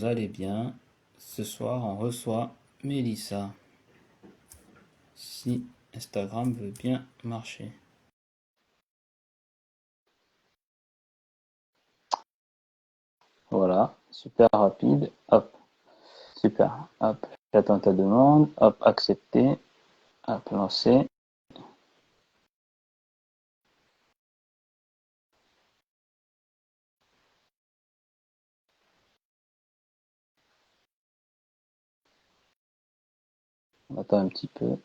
allez bien. Ce soir, on reçoit Mélissa. Si Instagram veut bien marcher. Voilà, super rapide. Hop, super. Hop, j'attends ta demande. Hop, accepter. Hop, lancer. On attend un petit peu.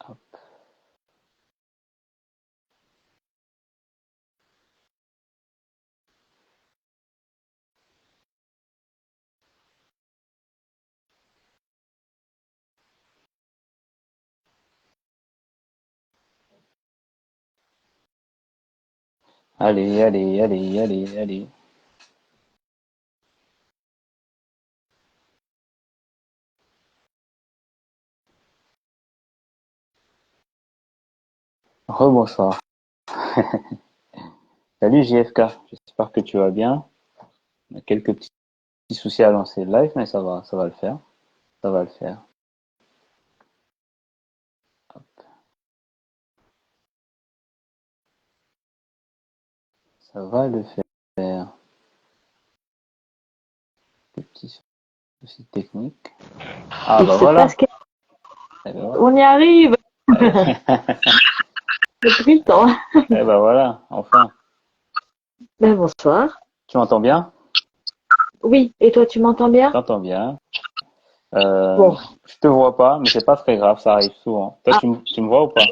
Hop, allez, allez, allez, allez, allez. Rebonsoir. Salut JFK, j'espère que tu vas bien. On a quelques petits soucis à lancer le live, mais ça va le faire. Ça va le faire. Ça va le faire. Des petits soucis techniques. Ah Il bah se passe voilà. quelque... Eh ben voilà. On y arrive. Eh ben, J'ai pris le temps. eh ben voilà, enfin. Ben, bonsoir. Tu m'entends bien? Oui, et toi, tu m'entends Je bien? t'entends bien. Euh, Bon. je te vois pas, mais c'est pas très grave, ça arrive souvent. Toi, Ah, tu me vois ou pas?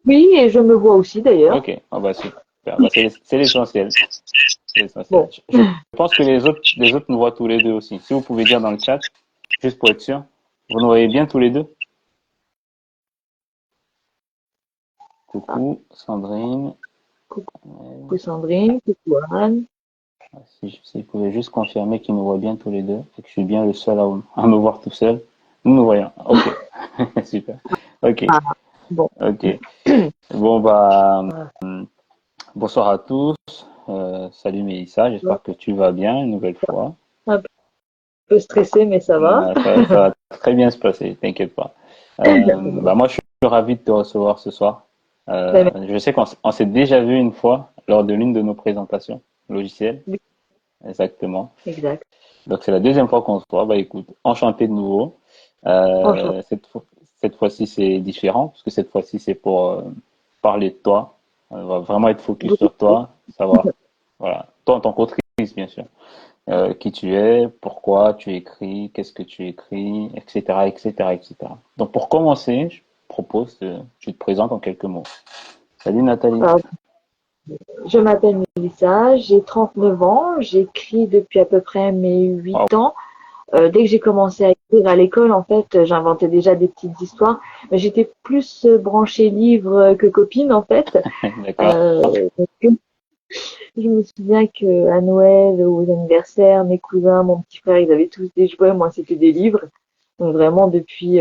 oui, et je me vois aussi d'ailleurs. Ok, ah bah super. Bah, c'est l'essentiel. C'est l'essentiel. Bon. Je pense que les autres nous voient tous les deux aussi. Si vous pouvez dire dans le chat, juste pour être sûr, vous nous voyez bien tous les deux? Ah, Coucou, Sandrine. coucou Sandrine, coucou Anne. Si vous pouvez juste confirmer qu'ils nous voient bien tous les deux et que je suis bien le seul à me voir tout seul. Nous voyons. Ok, super. Ok, Ah, bon. ok. Bon bah Voilà. bonsoir à tous. Salut Mélissa, j'espère que tu vas bien une nouvelle fois. Un peu stressée, mais ça va. Ça va très bien se passer, t'inquiète pas. Bah moi je suis ravi de te recevoir ce soir. Ben, Je sais on s'est déjà vu une fois lors de l'une de nos présentations logicielles. merci. Exactement. Exact. Donc c'est la deuxième fois qu'on se voit. Bah écoute, enchanté de nouveau. Enchanté. Cette fois-ci c'est différent parce que cette fois-ci c'est pour parler de toi. On va vraiment être focus sur toi, savoir, voilà, toi en tant qu'autrice bien sûr, qui tu es, pourquoi tu écris, qu'est-ce que tu écris, etc., etc., etc. Donc pour commencer, je propose que tu te présentes en quelques mots. Salut Nathalie. Alors, je m'appelle Mélissa, j'ai 39 ans, j'écris depuis à peu près mes Wow. 8 ans. Dès que j'ai commencé à écrire à l'école, en fait, j'inventais déjà des petites histoires. Mais j'étais plus branchée livre que copine, en fait. D'accord. Donc, je me souviens que à Noël, aux anniversaires, mes cousins, mon petit frère, ils avaient tous des jouets. Moi, c'était des livres. Donc vraiment depuis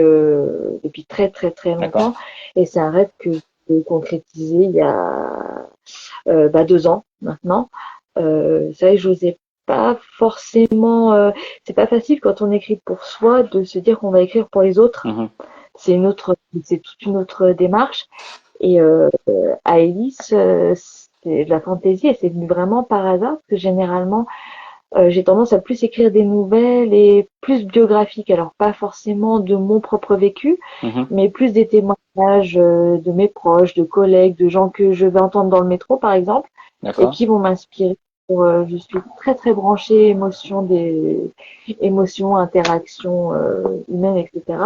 très très très D'accord. longtemps. Et c'est un rêve que j'ai concrétisé il y a 2 ans maintenant. C'est vrai que j'osais pas forcément. C'est pas facile quand on écrit pour soi de se dire qu'on va écrire pour les autres. Mhm. C'est toute une autre démarche. Et à Ellis, c'est de la fantaisie et c'est venu vraiment par hasard parce que généralement j'ai tendance à plus écrire des nouvelles et plus biographiques. Alors pas forcément de mon propre vécu, Mhm. mais plus des témoignages de mes proches, de collègues, de gens que je vais entendre dans le métro par exemple et D'accord. qui vont m'inspirer. Je suis très très branchée émotions, interactions humaines, etc.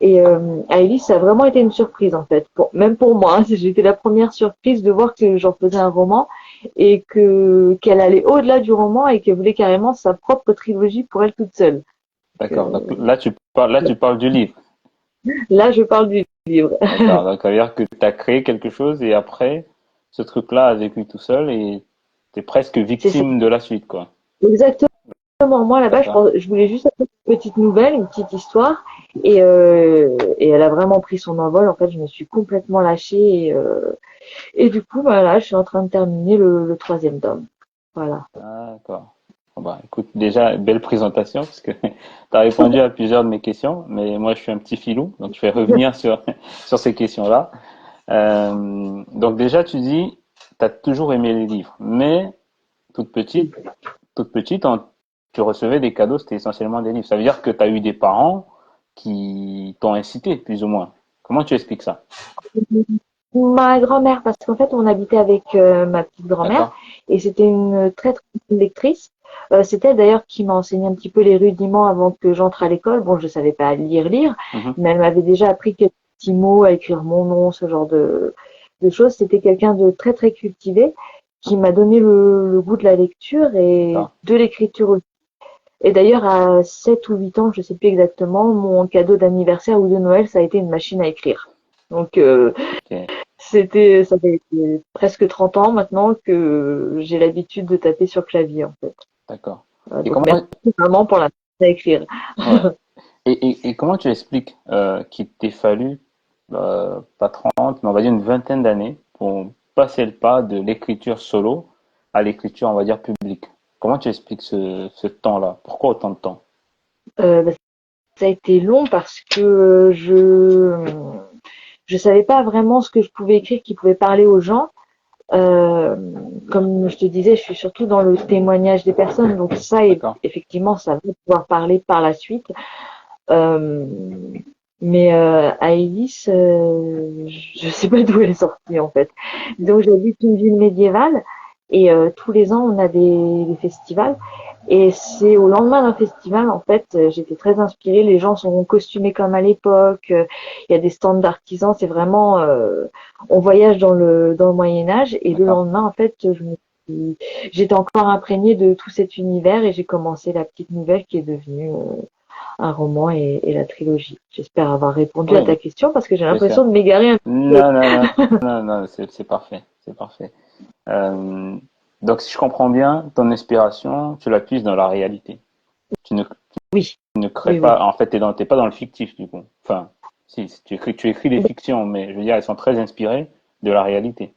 Et Alice, ça a vraiment été une surprise en fait, même pour moi. Hein, j'ai été la première surprise de voir que j'en faisais un roman et que qu'elle allait au-delà du roman et qu'elle voulait carrément sa propre trilogie pour elle toute seule. D'accord. Donc Euh, là tu parles du livre. Là, je parle du livre. D'accord. Donc ça veut dire que tu as créé quelque chose et après, ce truc-là a vécu tout seul et tu es presque C'est ça. victime de la suite, quoi. Exactement. Moi, là-bas, D'accord. je voulais juste une petite nouvelle, une petite histoire. Et elle a vraiment pris son envol. En fait, je me suis complètement lâchée. Et du coup, bah, là, je suis en train de terminer le troisième tome. Voilà. D'accord. Bon, bah, écoute, déjà, belle présentation, parce que tu as répondu à plusieurs de mes questions, mais moi, je suis un petit filou, donc je vais revenir sur ces questions-là. Donc déjà, tu dis, tu as toujours aimé les livres, mais toute petite, toute petite, tu recevais des cadeaux, c'était essentiellement des livres. Ça veut dire que tu as eu des parents qui t'ont incité, plus ou moins. Comment tu expliques ça? Ma grand-mère, parce qu'en fait, on habitait avec ma petite grand-mère D'accord? et c'était une très très bonne lectrice. C'est elle d'ailleurs qui m'a enseigné un petit peu les rudiments avant que j'entre à l'école. Bon, je savais pas lire, Mhm. mais elle m'avait déjà appris quelques petits mots, à écrire mon nom, ce genre de choses. C'était quelqu'un de très très cultivé qui m'a donné le goût de la lecture et D'accord. de l'écriture aussi. Et d'ailleurs, à 7 ou 8 ans, je sais plus exactement, mon cadeau d'anniversaire ou de Noël, ça a été une machine à écrire. Donc, Ok. ça fait presque 30 ans maintenant que j'ai l'habitude de taper sur clavier, en fait. D'accord. Et Donc, comment, merci vraiment pour la machine à écrire. ouais. Et comment tu expliques qu'il t'ait fallu pas 30, mais on va dire une vingtaine d'années pour passer le pas de l'écriture solo à l'écriture, on va dire, publique? Comment tu expliques ce temps-là? Pourquoi autant de temps? Bah, ça a été long parce que je savais pas vraiment ce que je pouvais écrire qui pouvait parler aux gens. Euh, Comme je te disais, je suis surtout dans le témoignage des personnes, donc ça, D'accord? effectivement, ça va pouvoir parler par la suite. Euh, mais à Ellis, je sais pas d'où elle est sortie en fait. Donc j'habite une ville médiévale et tous les ans on a des festivals et c'est au lendemain d'un festival en fait j'étais très inspirée. Les gens sont costumés comme à l'époque. Il y a des stands d'artisans. C'est vraiment on voyage dans le Moyen Âge et le D'accord? lendemain en fait j'étais encore imprégnée de tout cet univers et j'ai commencé la petite nouvelle qui est devenue un roman et la trilogie. J'espère avoir répondu à ta Oui, question parce que j'ai bien sûr. l'impression de m'égarer un peu. Non, non, non, non, non, c'est parfait, c'est parfait. Euh, donc, si je comprends bien, ton inspiration, tu la puises dans la réalité. Tu ne, Oui, tu ne crées oui, oui. pas, en fait, t'es pas dans le fictif, du coup. Enfin, si tu écris des fictions, mais je veux dire, elles sont très inspirées de la réalité.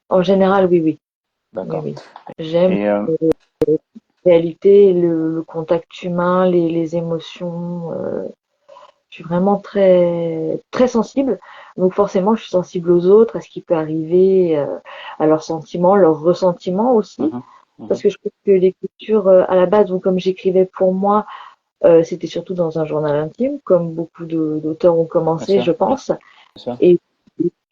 En général, oui, oui, oui, D'accord. oui. J'aime Et, la réalité, le contact humain, les émotions. Je suis vraiment très, très sensible. Donc forcément, je suis sensible aux autres, à ce qui peut arriver, à leurs sentiments, leurs ressentiments aussi. mhm, Parce mhm, que je trouve que l'écriture, à la base, donc comme j'écrivais pour moi, c'était surtout dans un journal intime, comme beaucoup d'auteurs ont bien commencé, sûr, je bien pense. sûr. Et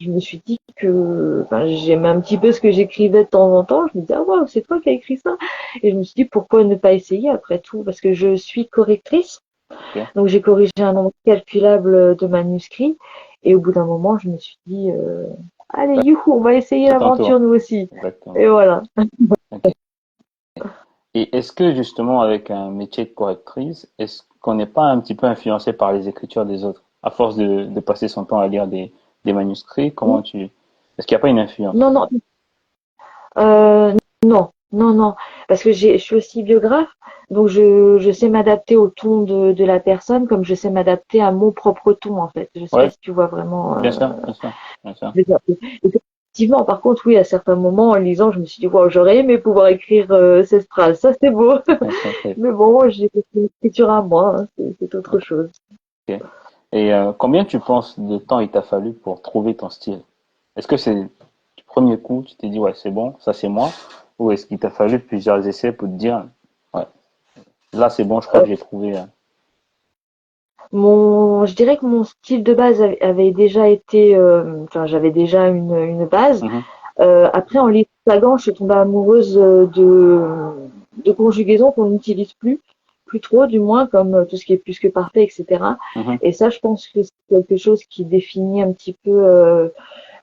je me suis dit que enfin, j'aimais un petit peu ce que j'écrivais de temps en temps. Je me disais, ah waouh, c'est toi qui as écrit ça. Et je me suis dit, pourquoi ne pas essayer après tout? Parce que je suis correctrice. Ok. Donc j'ai corrigé un nombre calculable de manuscrits. Et au bout d'un moment, je me suis dit, allez, youhou, on va essayer À ton l'aventure tour. nous aussi. Exactement. Et voilà. Ok. Et est-ce que justement avec un métier de correctrice, est-ce qu'on n'est pas un petit peu influencé par les écritures des autres? À force de passer son temps à lire des manuscrits, est-ce qu'il n'y a pas une influence? Non, non, non, non, non, parce que je suis aussi biographe, donc je sais m'adapter au ton de la personne comme je sais m'adapter à mon propre ton en fait. Je sais pas Ouais, si tu vois vraiment. bien sûr, bien sûr, bien sûr. Effectivement, par contre, oui, à certains moments, en lisant, je me suis dit, wow, j'aurais aimé pouvoir écrire cette phrase, ça c'est beau. Mais bon, j'ai fait une écriture à moi, hein, c'est autre chose. Ok. Et combien tu penses de temps il t'a fallu pour trouver ton style? Est-ce que c'est du premier coup, tu t'es dit, ouais, c'est bon, ça c'est moi, ou est-ce qu'il t'a fallu plusieurs essais pour te dire, ouais, là c'est bon, je crois Euh, que j'ai trouvé. je dirais que mon style de base avait déjà été, enfin, j'avais déjà une base. Mhm, Après, en lisant Sagan, je suis tombée amoureuse de conjugaisons qu'on n'utilise plus trop, du moins, comme tout ce qui est plus que parfait, etc. mhm, Et ça, je pense que c'est quelque chose qui définit un petit peu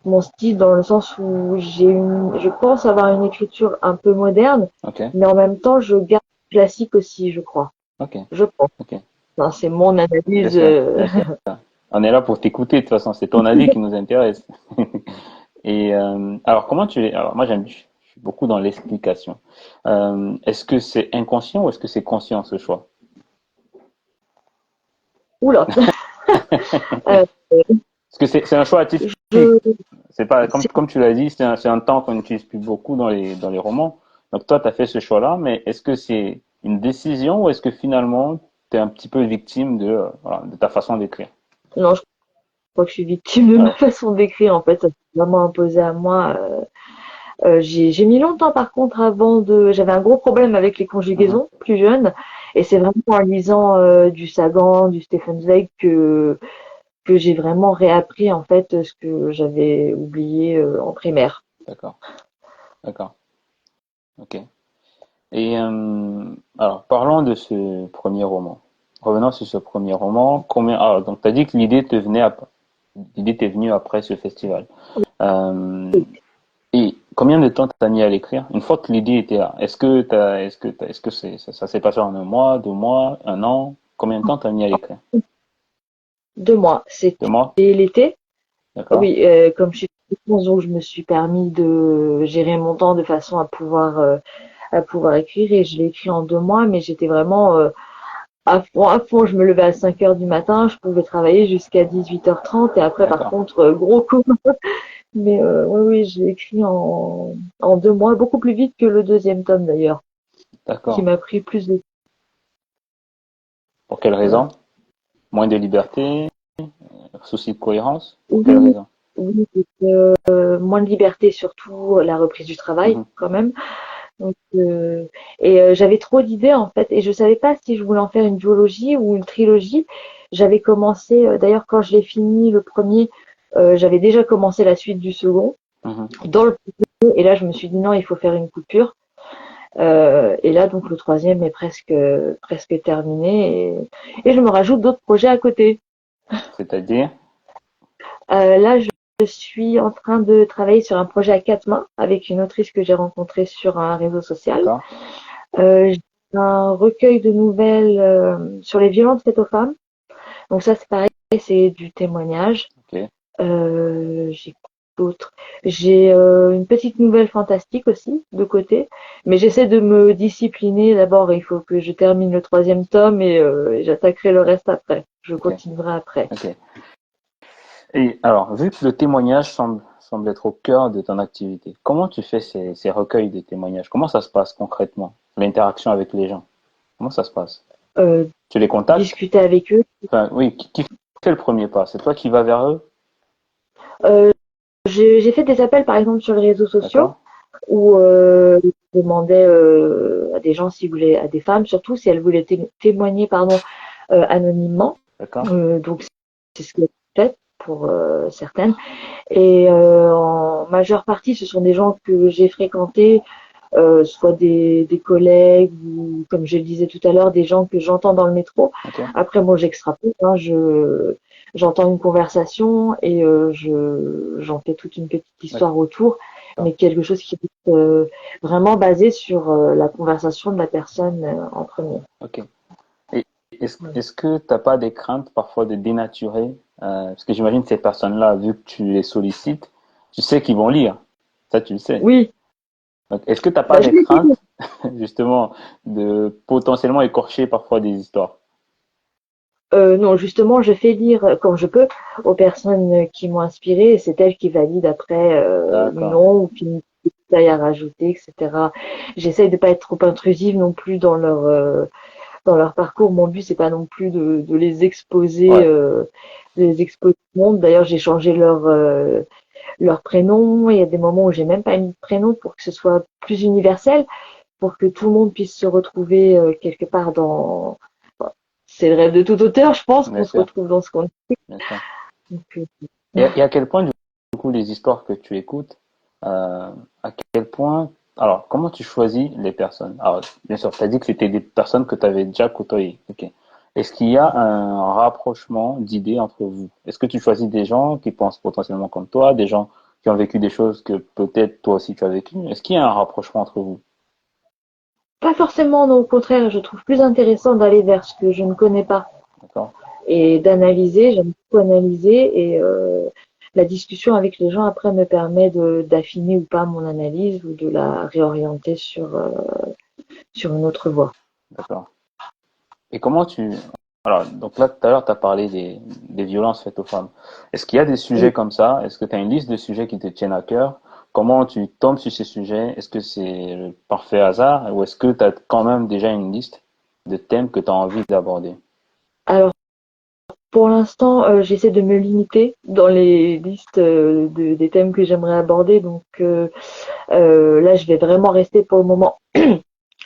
mon style dans le sens où je pense avoir une écriture un peu moderne, ok, mais en même temps, je garde le classique aussi, je crois. ok, Je pense. ok, Enfin, c'est mon bien analyse. sûr, bien sûr. On est là pour t'écouter, de toute façon, c'est ton avis qui nous intéresse. Et alors, comment tu es? Alors, moi, je suis beaucoup dans l'explication. Est-ce que c'est inconscient ou est-ce que c'est conscient ce choix? Oula. Euh, Parce que c'est un choix atypique. je, C'est pas c'est- comme tu l'as dit, c'est un temps qu'on n'utilise plus beaucoup dans les romans. Donc toi, tu as fait ce choix-là, mais est-ce que c'est une décision ou est-ce que finalement tu es un petit peu victime de, voilà, de ta façon d'écrire? non, je crois que je suis victime de ma Ouais. façon d'écrire. En fait, ça s'est vraiment imposé à moi. J'ai mis longtemps, par contre, j'avais un gros problème avec les Mhm. conjugaisons plus jeune, et c'est vraiment en lisant du Sagan, du Stefan Zweig que j'ai vraiment réappris en fait ce que j'avais oublié en primaire. D'accord, d'accord, ok. Et alors, parlons de ce premier roman. Revenons sur ce premier roman. Donc, tu as dit que l'idée t'est venue après ce festival. Euh, et combien de temps t'as mis à l'écrire? Une fois que l'idée était là, est-ce que ça s'est passé en un mois, 2 mois, un an? Combien de temps t'as mis à l'écrire? 2 mois, c'était 2 mois? l'été. D'accord? Oui, comme je suis donc je me suis permis de gérer mon temps de façon à pouvoir écrire, et je l'ai écrit en 2 mois, mais j'étais vraiment à fond, à fond. Je me levais à 5 heures du matin, je pouvais travailler jusqu'à 18h30, et après, par D'accord, contre, gros coup. Mais oui, oui, je l'ai écrit en 2 mois, beaucoup plus vite que le deuxième tome d'ailleurs, qui d'accord. m'a pris plus de Pour quelle voilà. raison? Moins de liberté? Souci de cohérence? Pour quelle Oui, raison? oui, moins de liberté, surtout la reprise du travail Mhm. quand même. Donc, j'avais trop d'idées en fait, et je savais pas si je voulais en faire une duologie ou une trilogie. J'avais commencé, d'ailleurs quand je l'ai fini le premier, j'avais déjà commencé la suite du second Mhm. dans le premier, et là je me suis dit non, il faut faire une coupure. Et là donc le troisième est presque terminé, et je me rajoute d'autres projets à côté. C'est-à-dire? Là je suis en train de travailler sur un projet à quatre mains avec une autrice que j'ai rencontrée sur un réseau social. D'accord? J'ai un recueil de nouvelles sur les violences faites aux femmes. Donc ça, c'est pareil, c'est du témoignage. Ok. J'ai d'autres. J'ai une petite nouvelle fantastique aussi de côté, mais j'essaie de me discipliner. D'abord, il faut que je termine le troisième tome, et j'attaquerai le reste après. Je Ok. continuerai après. Ok. Et alors, vu que le témoignage semble être au cœur de ton activité, comment tu fais ces recueils de témoignages? Comment ça se passe concrètement? L'interaction avec les gens? Comment ça se passe? Euh, Tu les contactes? Discuter avec eux. Enfin, oui, qui fait le premier pas? C'est toi qui vas vers eux? Euh, j'ai fait des appels par exemple sur les réseaux sociaux D'accord? où je demandais à des gens s'ils voulaient, à des femmes surtout, si elles voulaient témoigner pardon anonymement. D'accord? Donc c'est ce que j'ai fait pour certaines. Et en majeure partie, ce sont des gens que j'ai fréquentés, soit des collègues ou, comme je le disais tout à l'heure, des gens que j'entends dans le métro. Ok? Après, moi, j'extrapole, hein, j'entends une conversation, et j'en fais toute une petite histoire autour, mais D'accord. quelque chose qui est vraiment basé sur la conversation de la personne en premier. Ok. Et est-ce que t'as pas des craintes parfois de dénaturer, parce que j'imagine que ces personnes-là, vu que tu les sollicites, tu sais qu'ils vont lire. Ça, tu le sais. Oui, Donc, est-ce que t'as pas bah, je des l'ai dit. craintes, justement, de potentiellement écorcher parfois des histoires? Non, justement, je fais lire quand je peux aux personnes qui m'ont inspiré, et c'est elles qui valident après ou D'accord. non, ou qui me détaillent à rajouter, etc. J'essaye de pas être trop intrusive non plus dans leur parcours. Mon but, c'est pas non plus de Ouais. les exposer au monde. D'ailleurs, j'ai changé leur prénom. Il y a des moments où j'ai même pas mis de prénom pour que ce soit plus universel, pour que tout le monde puisse se retrouver quelque part dans. C'est le rêve de tout auteur, je pense, qu'on Bien se sûr. retrouve dans ce qu'on. Bien sûr. Donc, Et à quel point, du coup, les histoires que tu écoutes, à quel point, alors, comment tu choisis les personnes? Alors, bien sûr, tu as dit que c'était des personnes que tu avais déjà côtoyées. Ok. Est-ce qu'il y a un rapprochement d'idées entre vous? Est-ce que tu choisis des gens qui pensent potentiellement comme toi, des gens qui ont vécu des choses que peut-être toi aussi tu as vécues? Est-ce qu'il y a un rapprochement entre vous? pas forcément, non, au contraire, je trouve plus intéressant d'aller vers ce que je ne connais pas D'accord? et d'analyser. J'aime beaucoup analyser, la discussion avec les gens après me permet d'affiner ou pas mon analyse ou de la réorienter sur une autre voie. D'accord. Et comment tu... Alors, donc là, tout à l'heure, tu as parlé des violences faites aux femmes. Est-ce qu'il y a des sujets comme ça? Est-ce que tu as une liste de sujets qui te tiennent à cœur? Comment tu tombes sur ces sujets? Est-ce que c'est le parfait hasard ou est-ce que tu as quand même déjà une liste de thèmes que tu as envie d'aborder? Alors, pour l'instant, j'essaie de me limiter dans les listes des thèmes que j'aimerais aborder. Donc là, je vais vraiment rester pour le moment.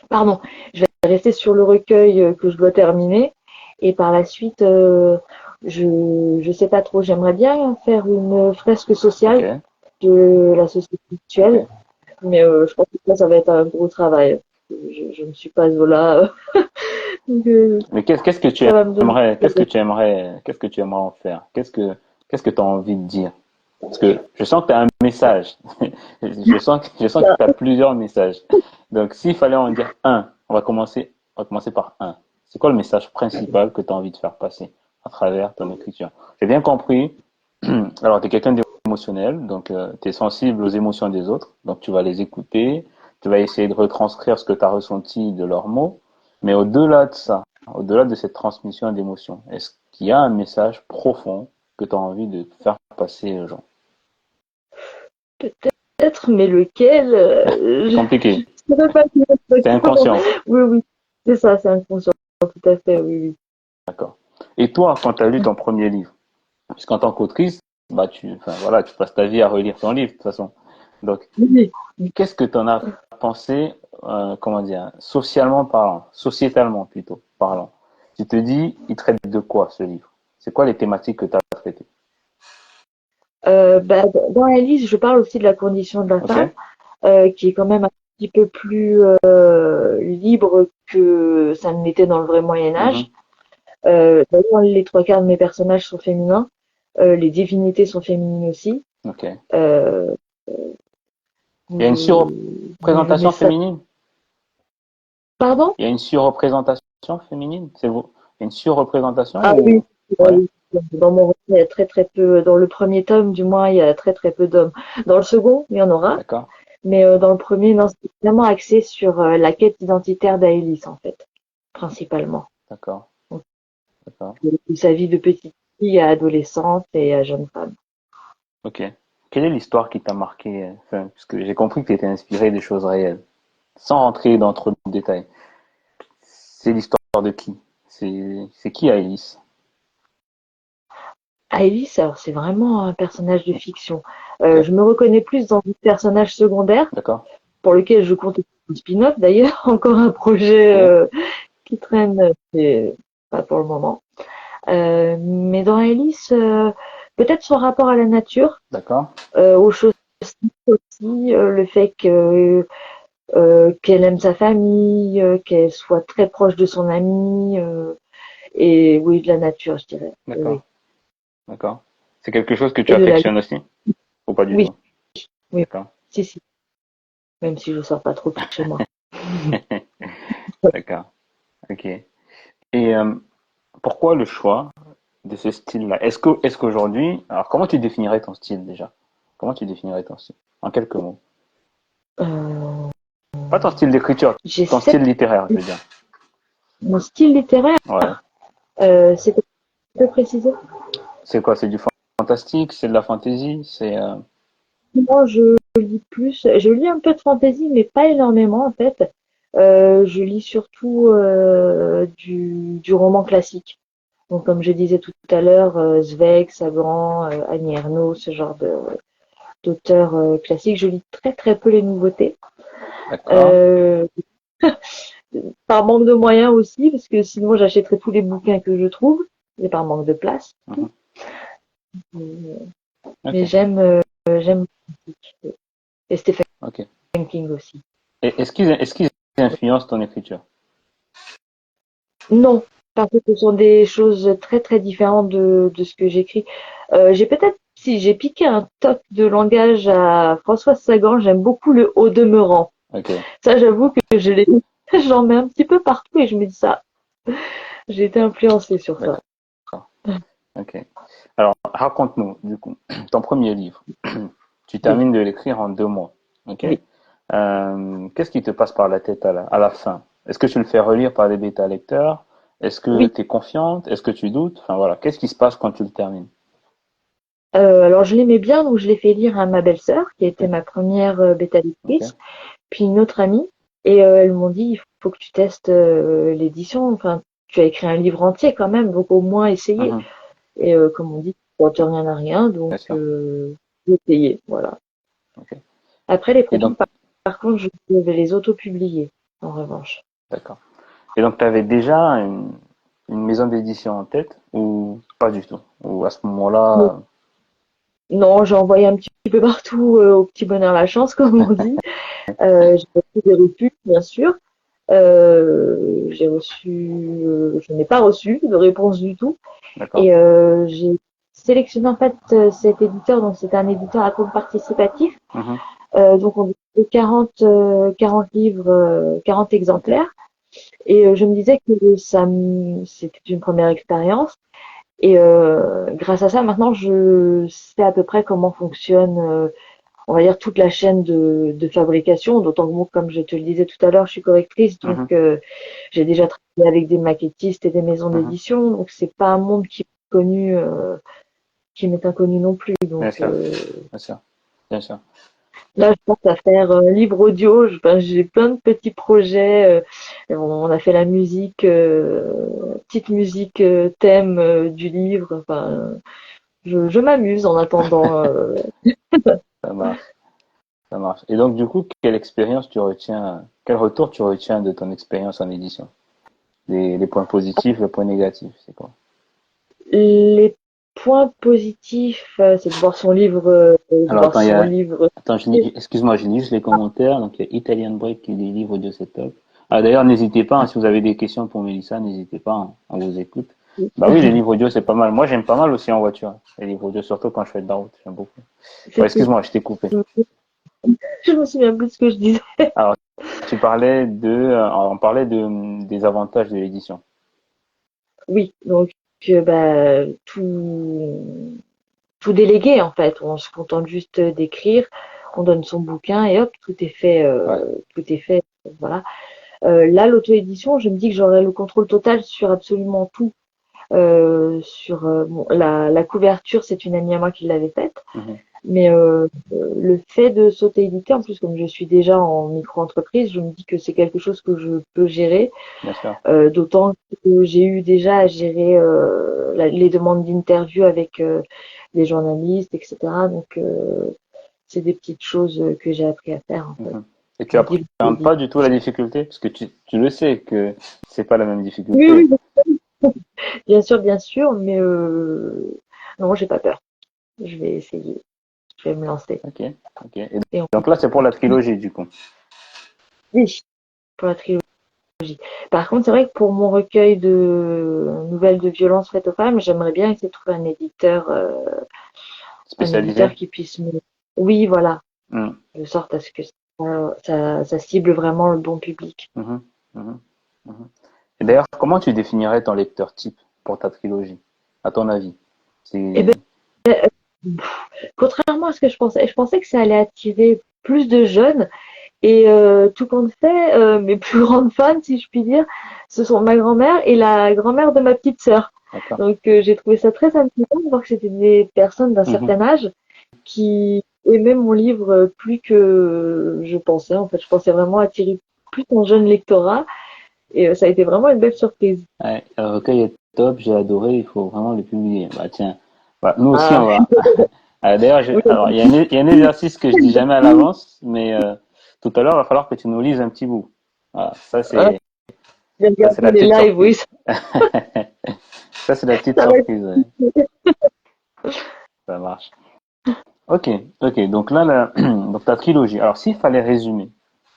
Pardon, je vais rester sur le recueil que je dois terminer. Et par la suite, je sais pas trop. J'aimerais bien faire une fresque Ok, sociale de la société actuelle, ok. mais je pense que ça va être un gros travail. Je ne suis pas Zola, donc Mais qu'est-ce que tu ça va me demander. aimerais, qu'est-ce que tu aimerais en faire? Qu'est-ce que tu as envie de dire? Parce que je sens que tu as un message. Je sens que tu as plusieurs messages. Donc, s'il fallait en dire un, on va commencer par un. C'est quoi le message principal que tu as envie de faire passer à travers ton écriture? J'ai bien compris. Alors, tu es quelqu'un d'émotionnel, donc tu es sensible aux émotions des autres, donc tu vas les écouter, tu vas essayer de retranscrire ce que tu as ressenti de leurs mots, mais au-delà de ça, au-delà de cette transmission d'émotions, est-ce qu'il y a un message profond que tu as envie de faire passer aux gens? Peut-être, mais lequel C'est je compliqué, ne sais pas c'est exactement. inconscient. Oui, oui, c'est ça, c'est inconscient, tout à fait, oui, D'accord. Et toi, quand tu as lu ton premier livre, puisqu'en tant qu'autrice, bah enfin voilà, tu passes ta vie à relire ton livre de toute façon. Donc, oui. qu'est-ce que tu en as pensé, comment dire, socialement parlant, sociétalement plutôt parlant? Tu te dis, il traite de quoi ce livre? C'est quoi les thématiques que tu as traitées? Bah, dans la liste, je parle aussi de la condition de la Ok? femme, qui est quand même un petit peu plus libre que ça ne l'était dans le vrai Moyen Âge. Mhm. D'ailleurs, les trois quarts de mes personnages sont féminins. Les divinités sont féminines aussi. Ok. Euh, Il y a une le surreprésentation message. féminine? Pardon? Il y a une surreprésentation féminine? Il y a une surreprésentation Ah oui, ou... Ouais, oui. Dans mon roman, il y a très très peu. Dans le premier tome, du moins, il y a très très peu d'hommes. Dans le second, il y en aura. d'accord, Mais dans le premier, non, c'est vraiment axé sur la quête identitaire d'Aélis, en fait, principalement. d'accord, Donc, d'accord. sa vie de petite fille à adolescente et à jeune femme. Ok. Quelle est l'histoire qui t'a marqué? Enfin, parce que j'ai compris que tu étais inspiré des choses réelles. Sans rentrer dans trop de détails. C'est l'histoire de qui? C'est qui Alice? Aélis, alors c'est vraiment un personnage de fiction. Ok, Je me reconnais plus dans un personnage secondaire, d'accord. pour lequel je compte un spin-off d'ailleurs, encore un projet Ok, qui traîne, mais pas pour le moment. Mais dans Alice, peut-être son rapport à la nature, d'accord. aux choses aussi, le fait qu'elle aime sa famille, qu'elle soit très proche de son ami, et oui, de la nature, je dirais. Oui, oui. D'accord, d'accord. C'est quelque chose que tu Et de la affectionnes aussi? Ou pas du oui, tout? oui, D'accord. si, si, même si je sors pas trop de chez moi. D'accord. Ok. Et pourquoi le choix de ce style-là? Est-ce qu'aujourd'hui, alors comment tu définirais ton style déjà? Comment tu définirais ton style? En quelques mots. Euh, Pas ton style d'écriture, ton J'essaie style littéraire, je veux dire. mon style littéraire, Ouais. c'est peu précisé. C'est quoi? C'est du fantastique? C'est de la fantasy? C'est Moi, je lis plus, je lis un peu de fantasy, mais pas énormément en fait. Je lis surtout du roman classique. Donc, comme je disais tout à l'heure, Zweig, Sagan, Annie Ernaux, ce genre d'auteurs classiques. Je lis très très peu les nouveautés. d'accord. Euh, Par manque de moyens aussi, parce que sinon j'achèterais tous les bouquins que je trouve, et par manque de place. Mhm. Mais Ok. j'aime et Stephen Ok. King aussi. Et est-ce qu'ils influencent ton écriture? Non, parce que ce sont des choses très très différentes de ce que j'écris. J'ai peut-être, si j'ai piqué un toc de langage à Françoise Sagan, j'aime beaucoup le au demeurant. Ok. Ça, j'avoue que j'en mets un petit peu partout et je me dis ça. J'ai été influencée sur ça. D'accord. Ok. Alors, raconte-nous, du coup, ton premier livre. Tu Oui, termines de l'écrire en 2 mois. OK? oui. Qu'est-ce qui te passe par la tête à la fin? Est-ce que tu le fais relire par des bêta-lecteurs? Est-ce que Oui. tu es confiante? Est-ce que tu doutes? Enfin voilà, qu'est-ce qui se passe quand tu le termines? Alors je l'aimais bien, donc je l'ai fait lire à ma belle-sœur, qui a été OK? ma première bêta lectrice, OK? puis une autre amie, et elles m'ont dit il faut que tu testes l'édition. Enfin, tu as écrit un livre entier quand même, donc au moins essayer. Mhm. Et comme on dit, bon, de rien à rien, donc Bien sûr. j'ai essayé, voilà. OK. Après les Et prochains, donc, par contre, je vais les auto-publier, en revanche. d'accord. Et donc, tu avais déjà une maison d'édition en tête ou pas du tout? Ou à ce Donc, moment-là, non, j'ai envoyé un petit peu partout au petit bonheur la chance, comme on dit. J'ai reçu des refus, bien sûr. Je n'ai pas reçu de réponse du tout. d'accord? Et j'ai sélectionné en fait cet éditeur, donc c'est un éditeur à compte participatif. Mhm. Donc on a 40 livres, 40 OK. exemplaires. Et je me disais que c'était une première expérience. Et grâce à ça, maintenant, je sais à peu près comment fonctionne, on va dire, toute la chaîne de fabrication. D'autant que, moi, comme je te le disais tout à l'heure, je suis correctrice, donc Mhm. j'ai déjà travaillé avec des maquettistes et des maisons Mhm. d'édition. Donc c'est pas un monde qui m'est inconnu non plus. Bien Donc sûr, bien sûr, bien sûr. là, je pense à faire un livre audio. Enfin, j'ai plein de petits projets. On a fait la musique, petite musique thème du livre. Enfin, je m'amuse en attendant. Ça marche, ça marche. Et donc, du coup, quelle expérience tu retiens, quel retour tu retiens de ton expérience en édition? Les points positifs, les points négatifs, c'est quoi? Les points positifs, c'est de Alors, voir son livre. attends, excuse-moi, je lis juste les commentaires. Donc, il y a Italian Break qui dit livre audio c'est top. Ah, d'ailleurs, n'hésitez pas, hein, si vous avez des questions pour Mélissa, n'hésitez pas, hein, on vous écoute. Bah oui, les livres audio, c'est pas mal. Moi, j'aime pas mal aussi en voiture. Les livres audio, surtout quand je fais de la route, j'aime beaucoup. Ouais, C'était, excuse-moi, je t'ai coupé. je me souviens plus de ce que je disais. Alors, on parlait des avantages de l'édition. Oui, donc bah, tout délégué en fait. On se contente juste d'écrire, on donne son bouquin et hop, Ouais. tout est fait, voilà. Là, l'auto-édition, je me dis que j'aurai le contrôle total sur absolument tout. Bon, la couverture, c'est une amie à moi qui l'avait faite, Mhm. mais le fait de s'auto-éditer, en plus comme je suis déjà en micro-entreprise, je me dis que c'est quelque chose que je peux gérer, Bien sûr. d'autant que j'ai eu déjà à gérer les demandes d'interview avec des journalistes, etc. Donc c'est des petites choses que j'ai appris à faire en fait. Mhm. Et tu Je me dis, appréhendes pas du tout la difficulté, parce que tu le sais que c'est pas la même oui, difficulté. oui, bien sûr, mais non, j'ai pas peur. Je vais essayer, je vais me lancer. Ok, ok. Et Et on donc là, c'est pour la trilogie, du coup. oui, pour la trilogie. Par contre, c'est vrai que pour mon recueil de nouvelles de violences faites aux femmes, j'aimerais bien essayer de trouver un éditeur Spécialisé. qui puisse me, oui, voilà, Mhm, de sorte à ce que ça cible vraiment le bon public. mhm, mhm, mhm. Et d'ailleurs, comment tu définirais ton lecteur type pour ta trilogie, à ton avis? Et C'est... ben, contrairement à ce que je pensais que ça allait attirer plus de jeunes. Et tout compte fait, mes plus grandes fans, si je puis dire, ce sont ma grand-mère et la grand-mère de ma petite sœur. D'accord. Donc j'ai trouvé ça très amusant de voir que c'était des personnes d'un Mhm. certain âge qui aimaient mon livre plus que je pensais. En fait, je pensais vraiment attirer plus un jeune lectorat et ça a été vraiment une belle surprise. Ouais, le recueil est top, j'ai adoré, il faut vraiment le publier. Bah tiens, bah, nous aussi on Ah, va. D'ailleurs, oui, alors il y a un exercice que je dis jamais à l'avance, mais tout à l'heure il va falloir que tu nous lises un petit bout. Voilà, j'ai ça c'est regardé la les petite lives, oui, surprise. Ça c'est la petite ça va être surprise, ouais. Ça marche. Ok, ok. Donc là, donc ta trilogie. Alors s'il fallait résumer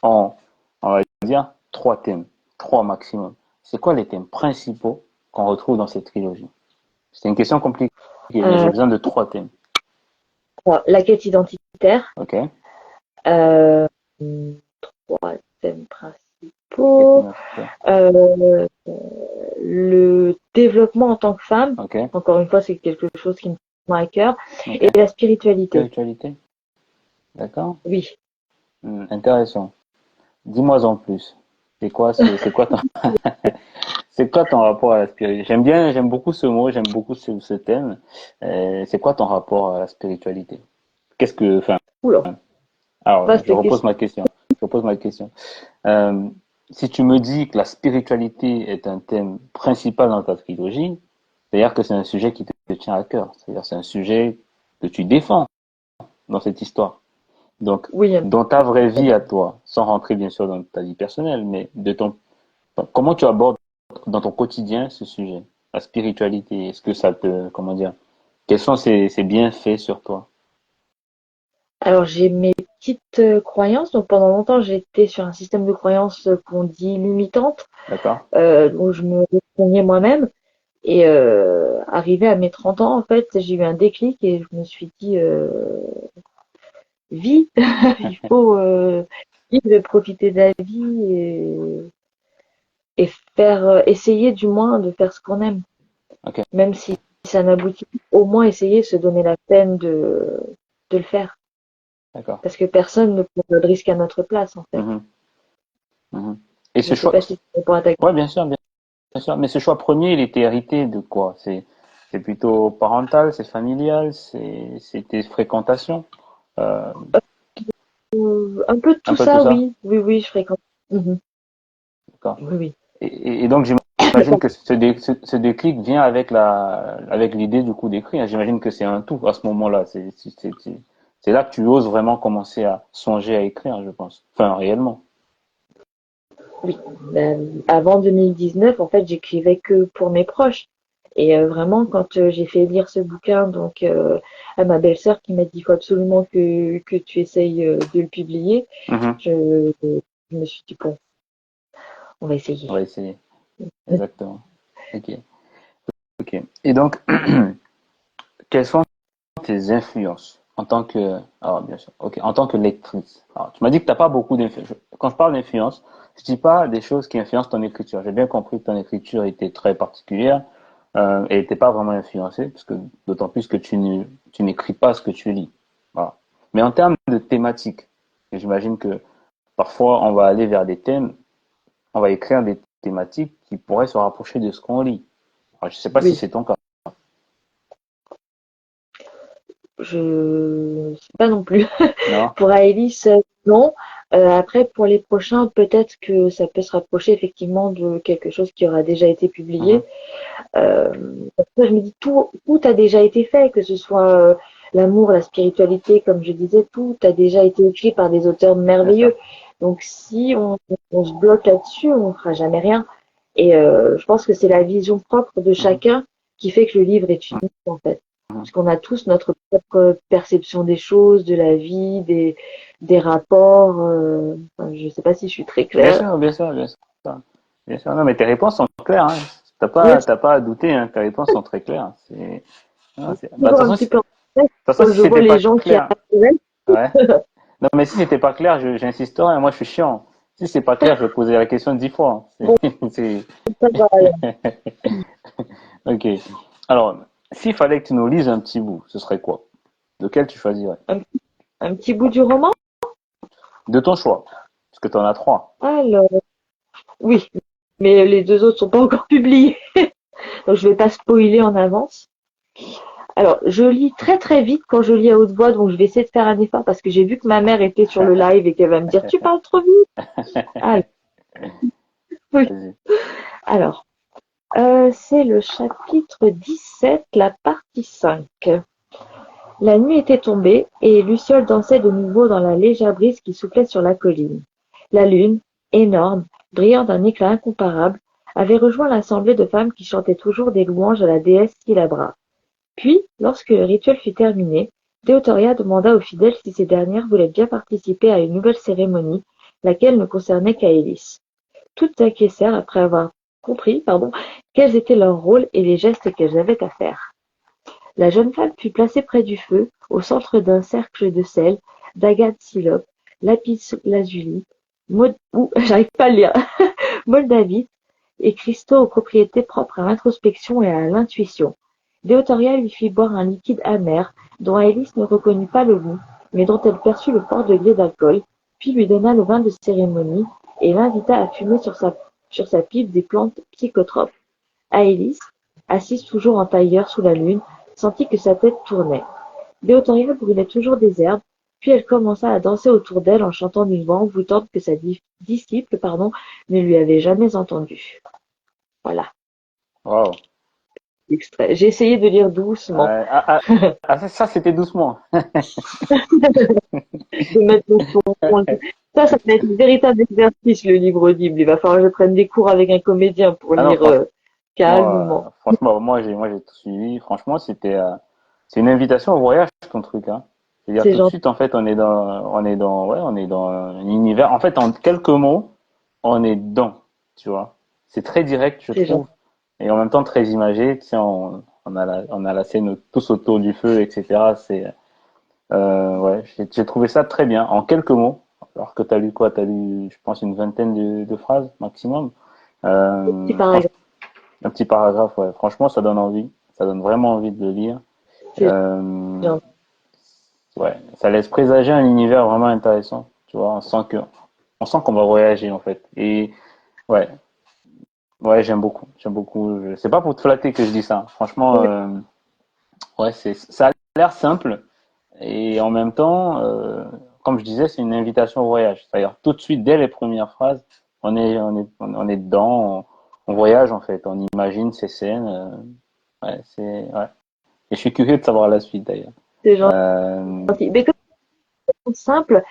en, on va dire, trois thèmes, trois maximum. C'est quoi les thèmes principaux qu'on retrouve dans cette trilogie? C'est une question compliquée, mais j'ai euh, besoin de trois thèmes. la quête identitaire, Ok? euh, trois thèmes Quête principaux. identitaire. Euh, le développement en tant que femme, Ok? encore une fois, c'est quelque chose qui me à cœur, Ok. et la spiritualité. Spiritualité. D'accord. Oui. Intéressant. Dis-moi en plus. C'est quoi ton, c'est quoi ton rapport à la spiritualité? J'aime beaucoup ce mot, j'aime beaucoup ce thème. C'est quoi ton rapport à la spiritualité? Enfin, Oula, alors, je vaste repose question. ma question. Je repose ma question. Euh, Si tu me dis que la spiritualité est un thème principal dans ta trilogie, c'est-à-dire que c'est un sujet qui te tient à cœur. C'est-à-dire que c'est un sujet que tu défends dans cette histoire. Donc, Oui, dans ta vraie vie à toi, sans rentrer bien sûr dans ta vie personnelle, mais comment tu abordes dans ton quotidien ce sujet, la spiritualité? Est-ce que comment dire, quels sont ses bienfaits sur toi? alors j'ai mes petites croyances. Donc pendant longtemps, j'étais sur un système de croyances qu'on dit limitante, D'accord? où je me restreignais moi-même. Et arrivé à mes 30 ans, en fait, j'ai eu un déclic et je me suis dit, vis, il faut vivre et profiter de la vie et faire, essayer du moins de faire ce qu'on aime, Ok, même si ça n'aboutit pas, au moins essayer, se donner la peine de le faire. d'accord. Parce que personne ne prend le risque à notre place, en fait. Mhm, mhm. Et Je ce ne sais choix, pas si c'est pour attaquer. ouais, bien sûr. Mais ce choix premier, il était hérité de quoi? C'est plutôt parental, c'est familial, c'est tes fréquentations, euh, Un peu de un tout peu tout ça, ça. oui. Oui, oui, je fréquente. Mhm. D'accord. Oui, oui. Et donc j'imagine que ce déclic vient avec l'idée du coup d'écrire. J'imagine que c'est un tout à ce moment-là. C'est là que tu oses vraiment commencer à songer à écrire, je pense. Enfin, réellement. Oui, avant 2019, en fait, j'écrivais que pour mes proches. Et vraiment, quand j'ai fait lire ce bouquin donc à ma belle-sœur qui m'a dit il faut absolument que tu essayes de le publier, Mhm. je me suis dit bon, on va On essayer. va essayer. Exactement. Ok. Ok. Et donc, quelles sont tes influences en tant que, alors bien sûr, ok, en tant que lectrice. Alors, tu m'as dit que t'as pas beaucoup d'influence. Quand je parle d'influence, je dis pas des choses qui influencent ton écriture. J'ai bien compris que ton écriture était très particulière et n'était pas vraiment influencée, parce que d'autant plus que tu n'écris pas ce que tu lis. Voilà. Mais en termes de thématiques, et j'imagine que parfois on va aller vers des thèmes, on va écrire des thématiques qui pourraient se rapprocher de ce qu'on lit. Alors, je sais pas si Oui, c'est ton cas. je ne sais pas non plus. Non? Pour Aélis, non. Après, pour les prochains, peut-être que ça peut se rapprocher effectivement de quelque chose qui aura déjà été Mhm. publié. Euh, je me dis tout a déjà été fait, que ce soit l'amour, la spiritualité, comme je disais, tout a déjà été écrit par des auteurs Bien sûr. merveilleux. Donc si on se bloque là-dessus, on ne fera jamais rien. Et je pense que c'est la vision propre de Mhm. chacun qui fait que le livre est unique en fait. Mhm. Parce qu'on a tous notre propre perception des choses, de la vie, des rapports. Enfin, je ne sais pas si je suis très Bien claire. sûr, bien sûr, bien sûr. Bien sûr. Non, mais tes réponses sont claires, hein. Merci. T'as pas à douter, hein. Tes réponses sont très claires. Non, bah, de Toujours toute un façon, petit peu en stress de toute façon, quand si je vois c'était pas les gens qui clair, arrivent. ouais. Non, mais si c'était pas clair, j'insisterai. Moi, je suis chiant. Si c'est pas clair, je vais poser la question 10 fois. Bon, ça va. Ok. Alors, s'il fallait que tu nous lises un petit bout, ce serait quoi? Lequel tu choisirais? Un, un petit bout du roman? De ton choix. Parce que tu en as trois. Alors, oui, mais les deux autres sont pas encore publiés, donc je vais pas spoiler en avance. Alors, je lis très très vite quand je lis à haute voix, donc je vais essayer de faire un effort parce que j'ai vu que ma mère était sur le live et qu'elle va me dire tu parles trop vite. Alors, oui. Vas-y. Alors, c'est le chapitre 17, la partie 5. La nuit était tombée et Luciole dansait de nouveau dans la légère brise qui soufflait sur la colline. La lune, énorme, brillant d'un éclat incomparable, avait rejoint l'assemblée de femmes qui chantaient toujours des louanges à la déesse Kilabra. Puis, lorsque le rituel fut terminé, Théotoria demanda aux fidèles si ces dernières voulaient bien participer à une nouvelle cérémonie, laquelle ne concernait qu'Aélis. Toutes acquiescèrent après avoir compris, quels étaient leurs rôles et les gestes qu'elles avaient à faire. La jeune femme fut placée près du feu, au centre d'un cercle de sel, d'agate silope, lapis-lazuli, j'arrive pas à le lire, moldavite et cristaux aux propriétés propres à l'introspection et à l'intuition. Déotoria lui fit boire un liquide amer, dont Aélis ne reconnut pas le goût, mais dont elle perçut le fort degré d'alcool, puis lui donna le vin de cérémonie, et l'invita à fumer sur sa pipe des plantes psychotropes. Aélis, assise toujours en tailleur sous la lune, sentit que sa tête tournait. Déotoria brûlait toujours des herbes, puis elle commença à danser autour d'elle en chantant d'une voix envoûtante que sa disciple ne lui avait jamais entendue. Voilà, Wow. l'extrait. J'ai essayé de lire doucement, Ça, c'était doucement. de mettre le ton. Ça va être un véritable exercice, le livre audible. Il va falloir que je prenne des cours avec un comédien pour Ah non, lire calmement. franchement, moi, j'ai tout suivi. Franchement, c'est une invitation au voyage, ton truc, hein. C'est-à-dire, C'est tout de gentil, suite, en fait, on est dans un univers. En fait, en quelques mots, on est dedans, tu vois. C'est très direct, je c'est gentil. trouve, et en même temps très imagé. Tu sais, on a la scène tous autour du feu, etc. Ouais, j'ai trouvé ça très bien, en quelques mots. Alors que t'as lu quoi? T'as lu, je pense, une vingtaine de phrases maximum. Petit Franchement, paragraphe, un petit paragraphe, ouais. Franchement, ça donne envie. Ça donne vraiment envie de le lire. c'est Euh, gentil. ouais, ça laisse présager un univers vraiment intéressant. Tu vois, on sent qu'on va voyager en fait. Et ouais, ouais, j'aime beaucoup, j'aime beaucoup. C'est pas pour te flatter que je dis ça. Franchement, ouais, ça a l'air simple et en même temps, comme je disais, c'est une invitation au voyage. C'est-à-dire tout de suite dès les premières phrases, on est dedans, on voyage en fait, on imagine ces scènes. Ouais, ouais. Et je suis curieux de savoir la suite d'ailleurs. C'est Euh, gentil. Mais comme c'est simple,